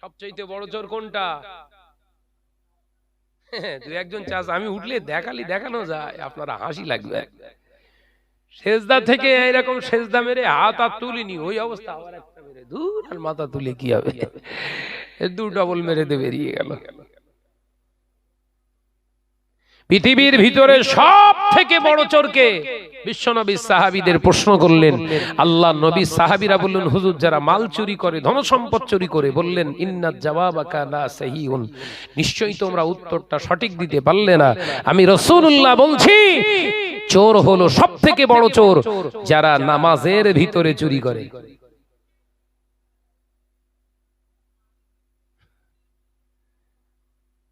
সবচেয়ে বড় চোর কোনটা? দুই একজন চাষ আমি উঠলে দেখানো যায়, আপনারা হাসি লাগবে। সেজদা থেকে এরকম সেজদা মেরে হাত আর তুলিনি, ওই অবস্থা আবার একটা মেরে দূর আর মাথা তুলে কি হবে, দু ডবল মেরে দিয়ে বেরিয়ে গেল। পৃথিবীর ভিতরে সব থেকে বড় চোরকে বিশ্বনবী সাহাবীদের প্রশ্ন করলেন। আল্লাহ নবী সাহাবীরা বললেন, হুজুর যারা মাল চুরি করে, ধন সম্পদ চুরি করে, বললেন ইন্নাত জাওয়াবাকা লা সাহিহুন, নিশ্চয়ই তোমরা উত্তরটা সঠিক দিতে পারলে না। আমি রাসূলুল্লাহ বলছি চোর হলো সব থেকে বড় চোর যারা নামাজের ভিতরে চুরি করে।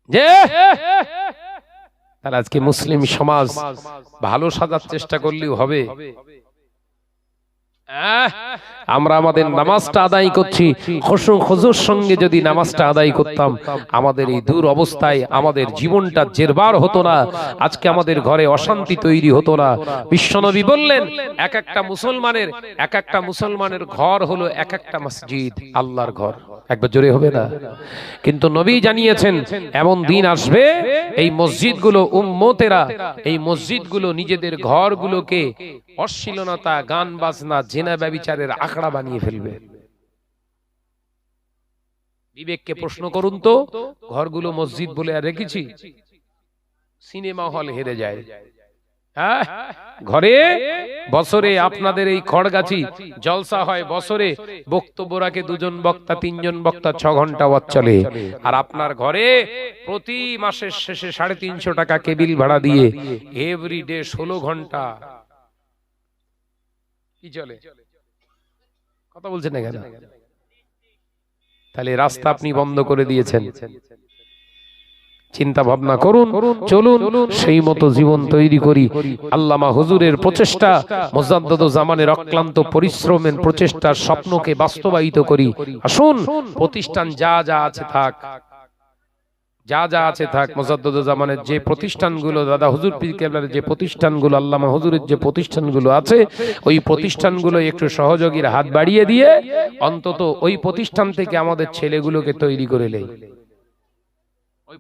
যে তার আজকে মুসলিম সমাজ ভালো সাজার চেষ্টা করলেও হবে। আমরা আমাদের নামাজটা আদায় করছি, খুশু খুজুর সঙ্গে যদি নামাজটা আদায় করতাম আমাদের এই দূর অবস্থায় আমাদের জীবনটা জেরবার হতো না, আজকে আমাদের ঘরে অশান্তি তৈরি হতো না। বিশ্বনবী বললেন এক একটা মুসলমানের ঘর হলো এক একটা মসজিদ, আল্লাহর ঘর। একবার জোরে হবে না? কিন্তু নবী জানিয়েছেন এমন দিন আসবে এই মসজিদগুলো উম্মতেরা এই মসজিদগুলো নিজেদের ঘরগুলোকে অশ্লীলতা, গান বাজনা, জেনা ব্যভিচারের আখড়া বানিয়ে ফেলবে। বিবেককে প্রশ্ন করুন তো, ঘরগুলো মসজিদ বলে আর রেখেছি? সিনেমা হল হেরে যায়। ঘরে বছরে আপনাদের এই খড়গাছি জলসা হয়, বছরে বক্তব্য রাখে 2 জন বক্তা 3 জন বক্তা, 6 ঘন্টা ওয়াজ চলে। আর আপনার ঘরে প্রতি মাসের শেষে 350 টাকা কেবিল ভাড়া দিয়ে এভরিডে 16 ঘন্টা কি চলে? কথা বলছেন না কেন? তাহলে রাস্তা আপনি বন্ধ করে দিয়েছেন। চিন্তা ভাবনা করুন, চলুন সেই মতো জীবন তৈরি করি। আল্লামা হুজুরের প্রচেষ্টা, মুজাদ্দিদ জামানের অক্লান্ত পরিশ্রমের প্রচেষ্টার স্বপ্নকে বাস্তবায়িত করি। আসুন প্রতিষ্ঠান যা যা আছে থাক, মুজাদ্দিদ জামানের যে প্রতিষ্ঠানগুলো, দাদা হুজুর পীর কেবলার যে প্রতিষ্ঠানগুলো, আল্লামা হুজুরের যে প্রতিষ্ঠানগুলো আছে, ওই প্রতিষ্ঠানগুলো একটু সহযোগীর হাত বাড়িয়ে দিয়ে অন্তত ওই প্রতিষ্ঠান থেকে আমাদের ছেলেগুলোকে তৈরি করে নেই। ওই